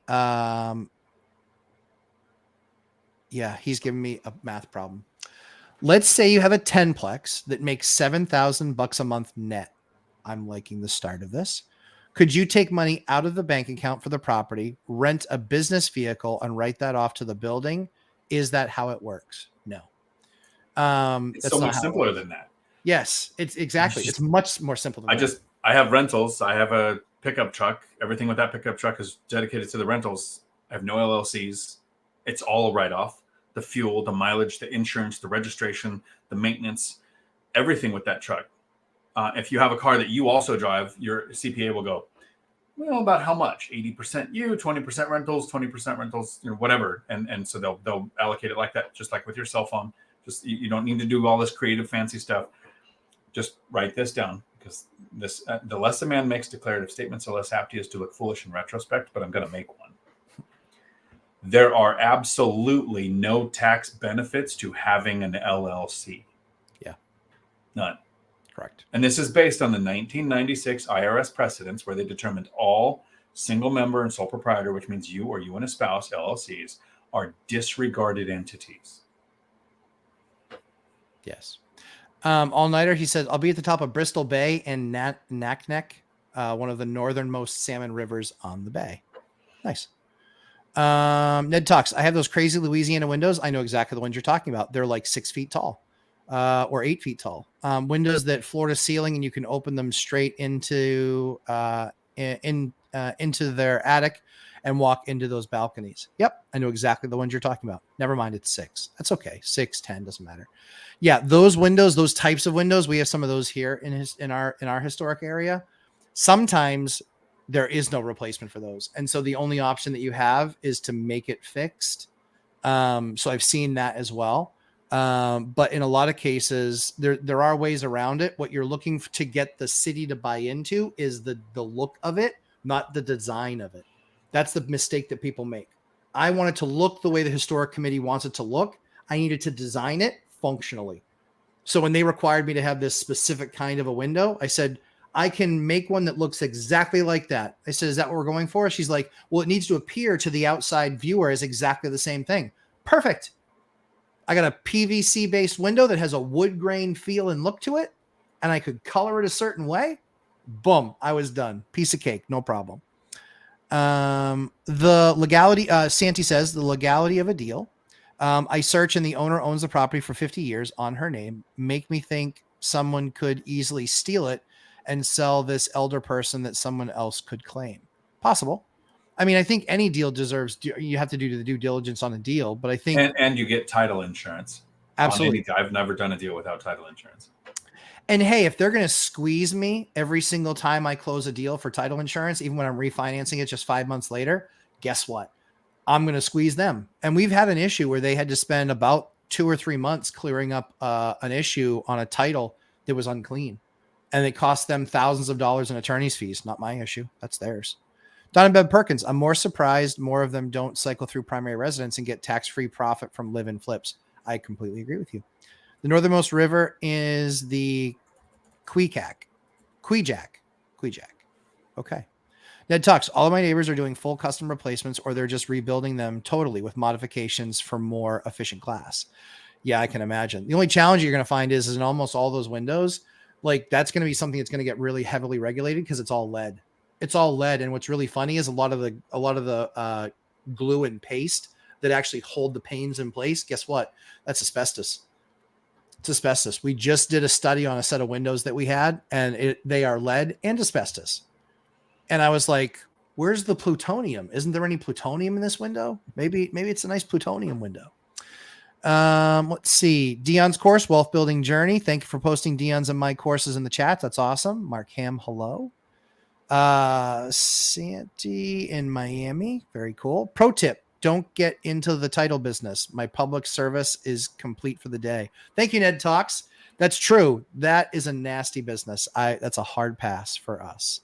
he's given me a math problem. Let's say you have a 10-plex that makes $7,000 a month net. I'm liking the start of this. Could you take money out of the bank account for the property, rent a business vehicle, and write that off to the building? Is that how it works? No. It's so much simpler than that. Yes, it's much more simple than that. I have rentals. I have a pickup truck. Everything with that pickup truck is dedicated to the rentals. I have no LLCs. It's all a write-off. The fuel, the mileage, the insurance, the registration, the maintenance, everything with that truck. If you have a car that you also drive, your CPA will go, well, about how much? 80% you, 20% rentals, 20% rentals, whatever. And so they'll allocate it like that, just like with your cell phone. Just you don't need to do all this creative, fancy stuff. Just write this down, because the less a man makes declarative statements, the less apt he is to look foolish in retrospect. But I'm going to make one. There are absolutely no tax benefits to having an LLC. Yeah. None. Correct. And this is based on the 1996 IRS precedents, where they determined all single member and sole proprietor, which means you or you and a spouse, LLCs, are disregarded entities. Yes. All-nighter, he said, I'll be at the top of Bristol Bay and Naknek, one of the northernmost salmon rivers on the bay. Nice. Ned talks, I have those crazy Louisiana windows. I know exactly the ones you're talking about. They're like 6 feet tall, or 8 feet tall. Windows that floor to ceiling, and you can open them straight into their attic and walk into those balconies. Yep, I know exactly the ones you're talking about. Never mind, it's 6. That's okay. 6, 10 doesn't matter. Yeah, those windows, those types of windows, we have some of those here in our historic area. Sometimes there is no replacement for those, and so the only option that you have is to make it fixed. So I've seen that as well. But in a lot of cases, there are ways around it. What you're looking to get the city to buy into is the look of it, not the design of it. That's the mistake that people make. I want it to look the way the historic committee wants it to look. I needed to design it functionally. So when they required me to have this specific kind of a window, I said, I can make one that looks exactly like that. I said, is that what we're going for? She's like, well, it needs to appear to the outside viewer as exactly the same thing. Perfect. I got a PVC based window that has a wood grain feel and look to it, and I could color it a certain way. Boom. I was done. Piece of cake. No problem. The legality, Santi says, the legality of a deal. I search and the owner owns the property for 50 years on her name. Make me think someone could easily steal it and sell this elder person that someone else could claim. Possible. I mean, I think any deal deserves, you have to do the due diligence on a deal, but I think. And you get title insurance. Absolutely. I've never done a deal without title insurance. And hey, if they're going to squeeze me every single time I close a deal for title insurance, even when I'm refinancing it just 5 months later, guess what? I'm going to squeeze them. And we've had an issue where they had to spend about 2 or 3 months clearing up an issue on a title that was unclean. And it cost them thousands of dollars in attorney's fees. Not my issue. That's theirs. Don and Bev Perkins, I'm more surprised more of them don't cycle through primary residence and get tax-free profit from live-in flips. I completely agree with you. The northernmost river is the Queejack. Okay. Ned talks, all of my neighbors are doing full custom replacements, or they're just rebuilding them totally with modifications for more efficient glass. Yeah, I can imagine. The only challenge you're going to find is in almost all those windows, like that's going to be something that's going to get really heavily regulated because it's all lead. It's all lead. And what's really funny is a lot of the glue and paste that actually hold the panes in place. Guess what? That's asbestos. It's asbestos. We just did a study on a set of windows that we had, and they are lead and asbestos. And I was like, where's the plutonium? Isn't there any plutonium in this window? Maybe it's a nice plutonium window. Let's see. Dion's course, Wealth Building Journey. Thank you for posting Dion's and my courses in the chat. That's awesome. Mark Ham, hello. Santi in Miami. Very cool. Pro tip: don't get into the title business. My public service is complete for the day. Thank you, Ned Talks. That's true. That is a nasty business. That's a hard pass for us.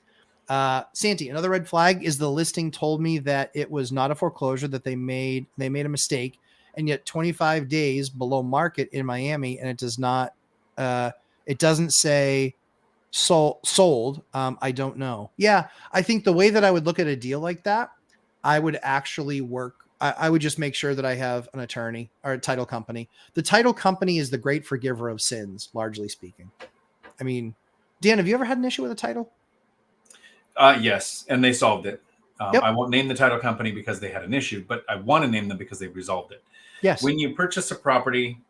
Santi, another red flag is the listing told me that it was not a foreclosure, that they made a mistake, and yet 25 days below market in Miami, and it does not. It doesn't say sold. I don't know. Yeah, I think the way that I would look at a deal like that, I would actually work. I would just make sure that I have an attorney or a title company. The title company is the great forgiver of sins, largely speaking. I mean, Dan, have you ever had an issue with a title? Yes, and they solved it. Yep. I won't name the title company because they had an issue, but I want to name them because they resolved it. Yes. When you purchase a property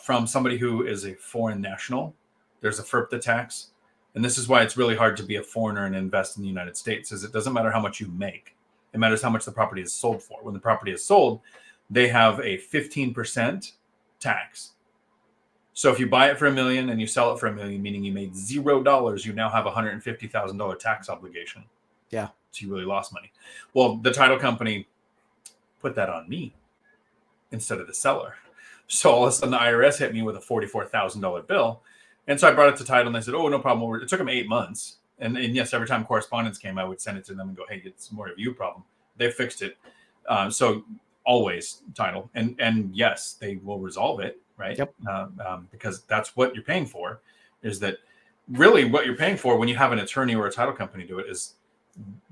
from somebody who is a foreign national, there's a FIRPTA tax. And this is why it's really hard to be a foreigner and invest in the United States, is it doesn't matter how much you make. It matters how much the property is sold for. When the property is sold, they have a 15% tax. So if you buy it for $1 million and you sell it for $1 million, meaning you made $0, you now have a $150,000 tax obligation. Yeah. So you really lost money. Well, the title company put that on me instead of the seller. So all of a sudden the IRS hit me with a $44,000 bill. And so I brought it to title and they said, oh, no problem. It took them 8 months. And yes, every time correspondence came, I would send it to them and go, hey, it's more of you problem. They fixed it. So always title. And yes, they will resolve it, right? Yep. Because that's what you're paying for, is that really what you're paying for when you have an attorney or a title company do it is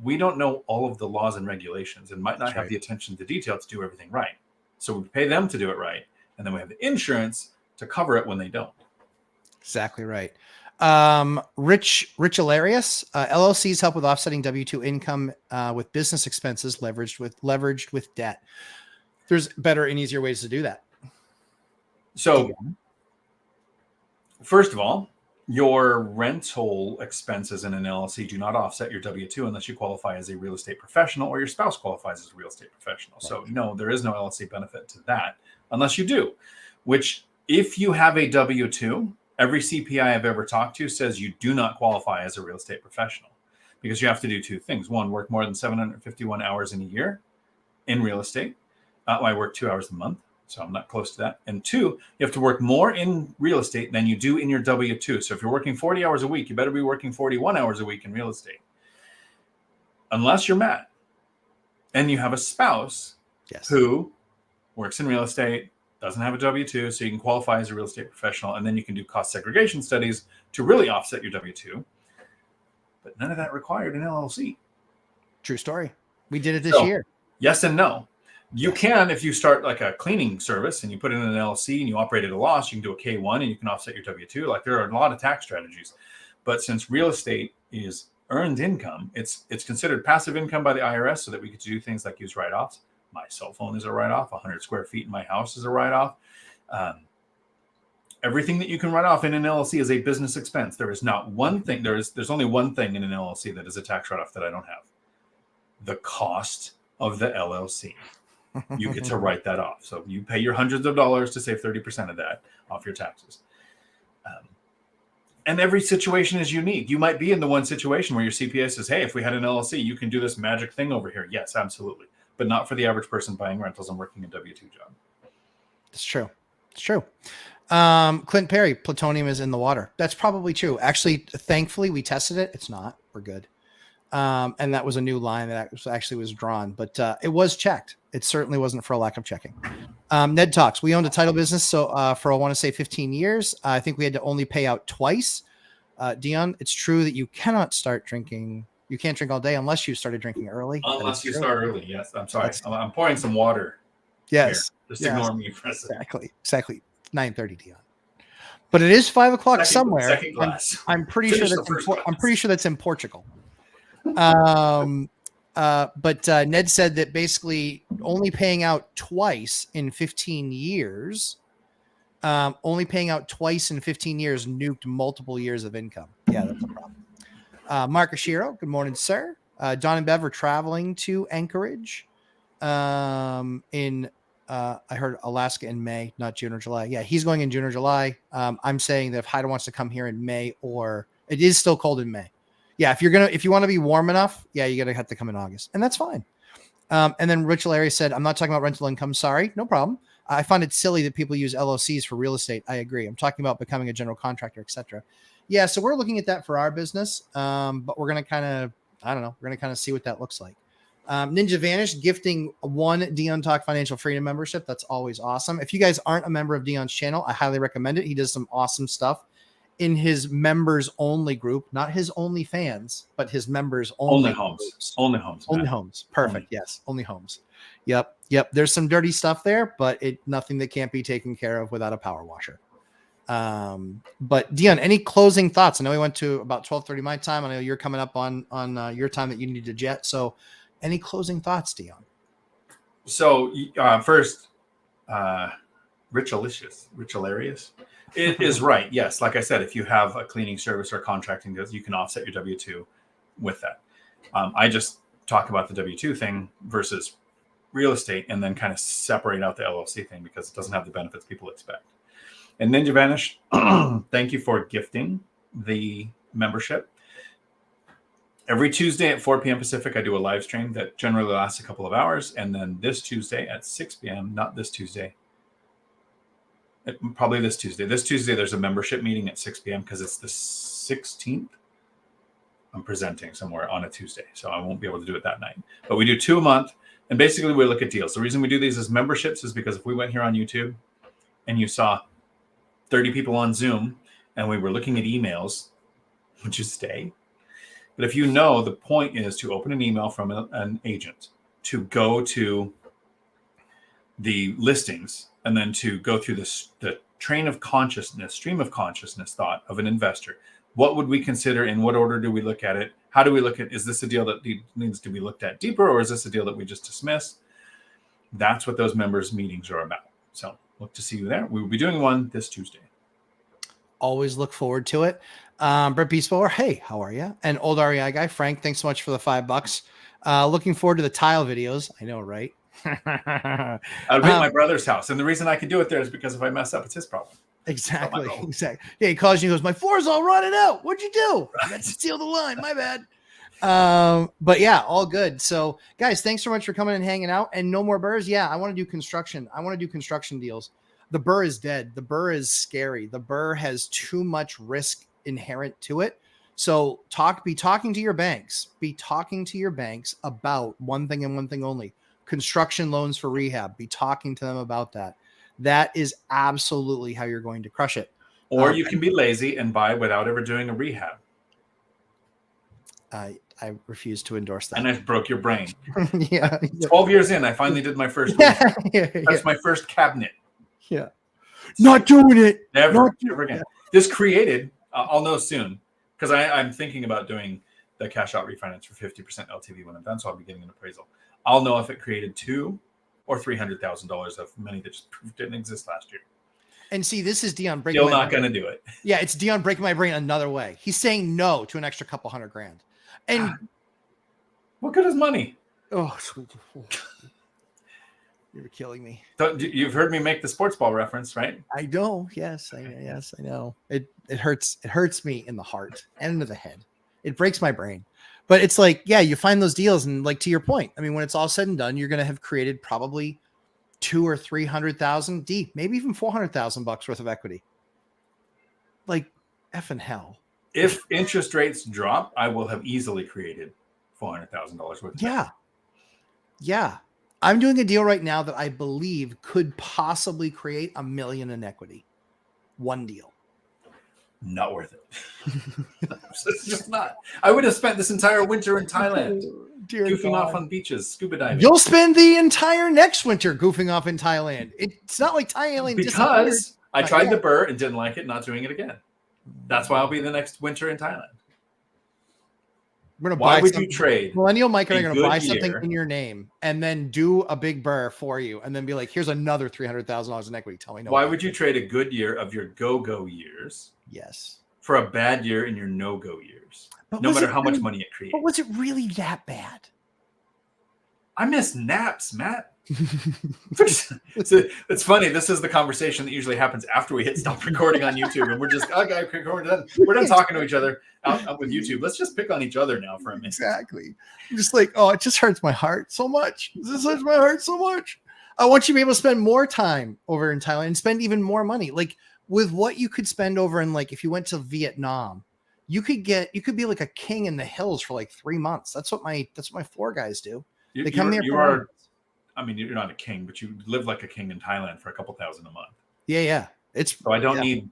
we don't know all of the laws and regulations and might not have the attention to detail to do everything right. So we pay them to do it right. And then we have the insurance to cover it when they don't. Exactly right. Rich Hilarious, LLCs help with offsetting W-2 income with business expenses leveraged with debt. There's better and easier ways to do that. So first of all, your rental expenses in an LLC do not offset your W-2 unless you qualify as a real estate professional or your spouse qualifies as a real estate professional. Right. So no, there is no LLC benefit to that unless you do, which if you have a W-2, every CPI I've ever talked to says you do not qualify as a real estate professional because you have to do two things. One, work more than 751 hours in a year in real estate. I work 2 hours a month, so I'm not close to that. And two, you have to work more in real estate than you do in your W-2. So if you're working 40 hours a week, you better be working 41 hours a week in real estate. Unless you're Matt and you have a spouse who works in real estate, doesn't have a W-2, so you can qualify as a real estate professional, and then you can do cost segregation studies to really offset your W-2. But none of that required an LLC. True story. We did it this year. Yes and no. You can, if you start like a cleaning service and you put it in an LLC and you operate at a loss, you can do a K-1 and you can offset your W-2. Like there are a lot of tax strategies. But since real estate is earned income, it's considered passive income by the IRS so that we get to do things like use write-offs. My cell phone is a write-off. 100 square feet in my house is a write-off. Everything that you can write off in an LLC is a business expense. There is not one thing. There's only one thing in an LLC that is a tax write-off that I don't have. The cost of the LLC. You get to write that off. So you pay your hundreds of dollars to save 30% of that off your taxes. And every situation is unique. You might be in the one situation where your CPA says, hey, if we had an LLC, you can do this magic thing over here. Yes, absolutely. But not for the average person buying rentals and working a W-2 job. It's true. It's true. Clint Perry, plutonium is in the water. That's probably true. Actually, thankfully, we tested it. It's not. We're good. And that was a new line that actually was drawn, but it was checked. It certainly wasn't for a lack of checking. Ned Talks. We owned a title business for I want to say 15 years. I think we had to only pay out twice. Dion, it's true that you cannot start drinking. You can't drink all day unless you started drinking early. Unless you start early. Yes. I'm sorry. I'm pouring some water. Yes. Here. Just ignore me for a second. Exactly. 9:30, Dion. But it is 5 o'clock somewhere. Second class. I'm pretty sure that's in Portugal. But Ned said that basically only paying out twice in 15 years, nuked multiple years of income. Yeah, that's a problem. Mark Ashiro, good morning, sir. Don and Bev are traveling to Anchorage I heard Alaska in May, not June or July. Yeah, he's going in June or July. I'm saying that if Haida wants to come here in May, or it is still cold in May. yeah, if you want to be warm enough, yeah, you're gonna have to come in August, and that's fine. And then Rich Larry said, I'm not talking about rental income. Sorry, no problem. I find it silly that people use LLCs for real estate. I agree. I'm talking about becoming a general contractor, etc. Yeah, so we're looking at that for our business, but we're gonna kind of, I don't know, we're gonna kind of see what that looks like. Ninja Vanish gifting one Dion Talk Financial Freedom membership. That's always awesome. If you guys aren't a member of Dion's channel, I highly recommend it. He does some awesome stuff in his members only group, not his only fans, but his members only homes. Groups. Only homes. Only homes. Perfect. Yes. Only homes. Yep. There's some dirty stuff there, but nothing that can't be taken care of without a power washer. But Dion, any closing thoughts? I know we went to about 12:30 my time. I know you're coming up on your time that you need to jet. So any closing thoughts, Dion? So first, Richalarius. It is right. Yes. Like I said, if you have a cleaning service or contracting, you can offset your W-2 with that. I just talk about the W-2 thing versus real estate and then kind of separate out the LLC thing because it doesn't have the benefits people expect. And Ninja Vanish, thank you for gifting the membership. Every Tuesday at 4 p.m. Pacific, I do a live stream that generally lasts a couple of hours. And then this Tuesday at 6 p.m., not this Tuesday, probably this Tuesday. This Tuesday, there's a membership meeting at 6 p.m. because it's the 16th. I'm presenting somewhere on a Tuesday, so I won't be able to do it that night. But we do 2 a month, and basically we look at deals. The reason we do these as memberships is because if we went here on YouTube and you saw 30 people on Zoom and we were looking at emails, would you stay? But if you know the point is to open an email from an agent, to go to the listings, and then to go through the stream of consciousness thought of an investor. What would we consider? In what order do we look at it? How do we look at, is this a deal that needs to be looked at deeper, or is this a deal that we just dismiss? That's what those members meetings are about. So look to see you there. We will be doing one this Tuesday. Always look forward to it. Brett Beastbower, hey, how are you? And old REI guy, Frank, thanks so much for the $5. Looking forward to the tile videos. I know, right? I was at my brother's house, and the reason I can do it there is because if I mess up, it's his problem. Exactly. Exactly. Yeah, he calls you and goes, my floor's all rotted out. What'd you do? I got to steal the line. My bad. But yeah, all good. So guys, thanks so much for coming and hanging out. And no more burrs. Yeah, I want to do construction. I want to do construction deals. The burr is dead. The burr is scary. The burr has too much risk inherent to it. So be talking to your banks. Be talking to your banks about one thing and one thing only: construction loans for rehab. Be talking to them about that. That is absolutely how you're going to crush it. Or you can be lazy and buy without ever doing a rehab. I refuse to endorse that. And I broke your brain. Yeah. 12 years in, I finally did my first rehab. That's my first cabinet. Yeah. Not doing it. Never again. This created, I'll know soon, because I'm thinking about doing the cash out refinance for 50% LTV when I'm done, so I'll be getting an appraisal. I'll know if it created $200,000 or $300,000 of money that just didn't exist last year. And see, this is Dion breaking. Still not going to do it. Yeah, it's Dion breaking my brain another way. He's saying no to an extra couple $100,000. And what good is money? Oh, you're killing me. You've heard me make the sports ball reference, right? I know. Yes, I know. It hurts. It hurts me in the heart and into the head. It breaks my brain. But it's like, yeah, you find those deals, and like to your point, I mean, when it's all said and done, you're going to have created probably $200,000 or $300,000 deep, maybe even $400,000 worth of equity. Like effing hell. If interest rates drop, I will have easily created $400,000 worth of equity. Yeah. I'm doing a deal right now that I believe could possibly create $1 million in equity. One deal. Not worth it. It's just not. I would have spent this entire winter in Thailand, goofing off on beaches, scuba diving. You'll spend the entire next winter goofing off in Thailand. It's not like Thailand because I tried the burr and didn't like it. Not doing it again. That's why I'll be the next winter in Thailand. Why would you trade? Millennial Mike and I are going to buy something in your name and then do a big burr for you, and then be like, "Here's another $300,000 in equity." Tell me no. Why would you trade a good year of your go-go years? Yes. For a bad year in your no-go years, no matter how much money it creates. But was it really that bad? I miss naps, Matt. It's funny. This is the conversation that usually happens after we hit stop recording on YouTube, and we're just okay, we're done talking to each other out with YouTube. Let's just pick on each other now for a minute. Exactly. I'm just like, oh, it just hurts my heart so much. This hurts my heart so much. I want you to be able to spend more time over in Thailand and spend even more money. Like with what you could spend over in, like, if you went to Vietnam, you could be like a king in the hills for like 3 months. That's what my floor guys do. They come there. I mean, you're not a king, but you live like a king in Thailand for a couple thousand a month. Yeah. So I don't need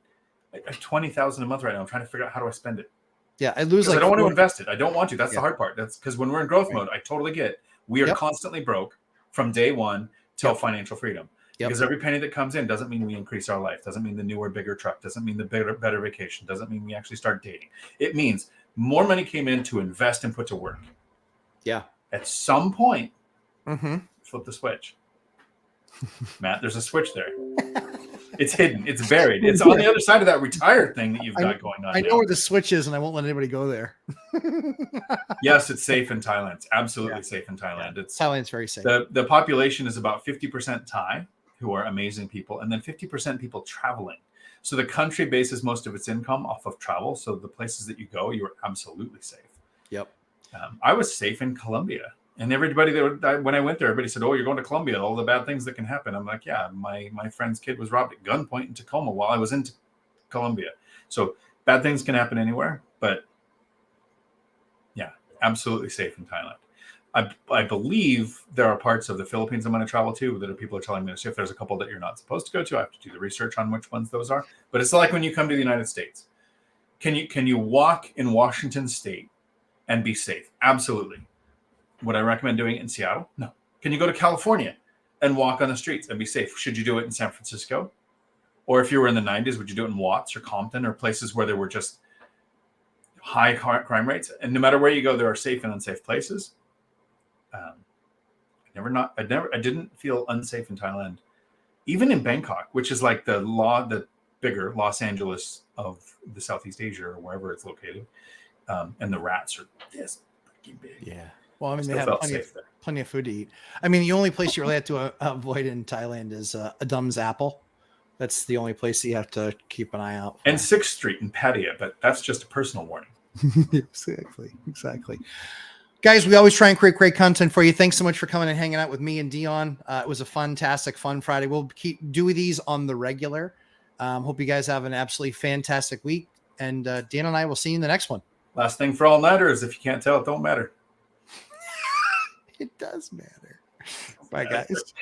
20,000 a month right now. I'm trying to figure out how do I spend it. Yeah, I lose. Like, I don't want to invest it. I don't want to. That's the hard part. That's because when we're in growth mode, I totally get it. We are constantly broke from day one till financial freedom. Because every penny that comes in doesn't mean we increase our life. Doesn't mean the newer, bigger truck. Doesn't mean the better vacation. Doesn't mean we actually start dating. It means more money came in to invest and put to work. Yeah. At some point, flip the switch. Matt, there's a switch there. It's hidden. It's buried. It's on the other side of that retired thing that you've got going on. I know where the switch is, and I won't let anybody go there. Yes, it's safe in Thailand. It's absolutely safe in Thailand. Thailand's very safe. The population is about 50% Thai, who are amazing people, and then 50% people traveling. So the country bases most of its income off of travel. So the places that you go, you are absolutely safe. Yep. I was safe in Colombia. And everybody when I went there, everybody said, "Oh, you're going to Colombia, all the bad things that can happen." I'm like, "Yeah, my friend's kid was robbed at gunpoint in Tacoma while I was in Colombia." So bad things can happen anywhere, but yeah, absolutely safe in Thailand. I believe there are parts of the Philippines I'm going to travel to that people are telling me to see if there's a couple that you're not supposed to go to. I have to do the research on which ones those are. But it's like when you come to the United States. Can you walk in Washington State and be safe? Absolutely. Would I recommend doing it in Seattle? No. Can you go to California and walk on the streets and be safe? Should you do it in San Francisco? Or if you were in the 90s, would you do it in Watts or Compton or places where there were just high crime rates? And no matter where you go, there are safe and unsafe places. I didn't feel unsafe in Thailand, even in Bangkok, which is like the bigger Los Angeles of the Southeast Asia or wherever it's located. And the rats are this freaking big. Yeah. Well, I mean, they have plenty of food to eat. I mean, the only place you really have to avoid in Thailand is Adam's Apple. That's the only place that you have to keep an eye out for. And 6th Street in Pattaya, but that's just a personal warning. Exactly. Guys, we always try and create great content for you. Thanks so much for coming and hanging out with me and Dion. It was a fantastic, fun Friday. We'll keep doing these on the regular. Hope you guys have an absolutely fantastic week. And Dan and I will see you in the next one. Last thing for all matters, if you can't tell, it don't matter. It does matter. Bye, guys.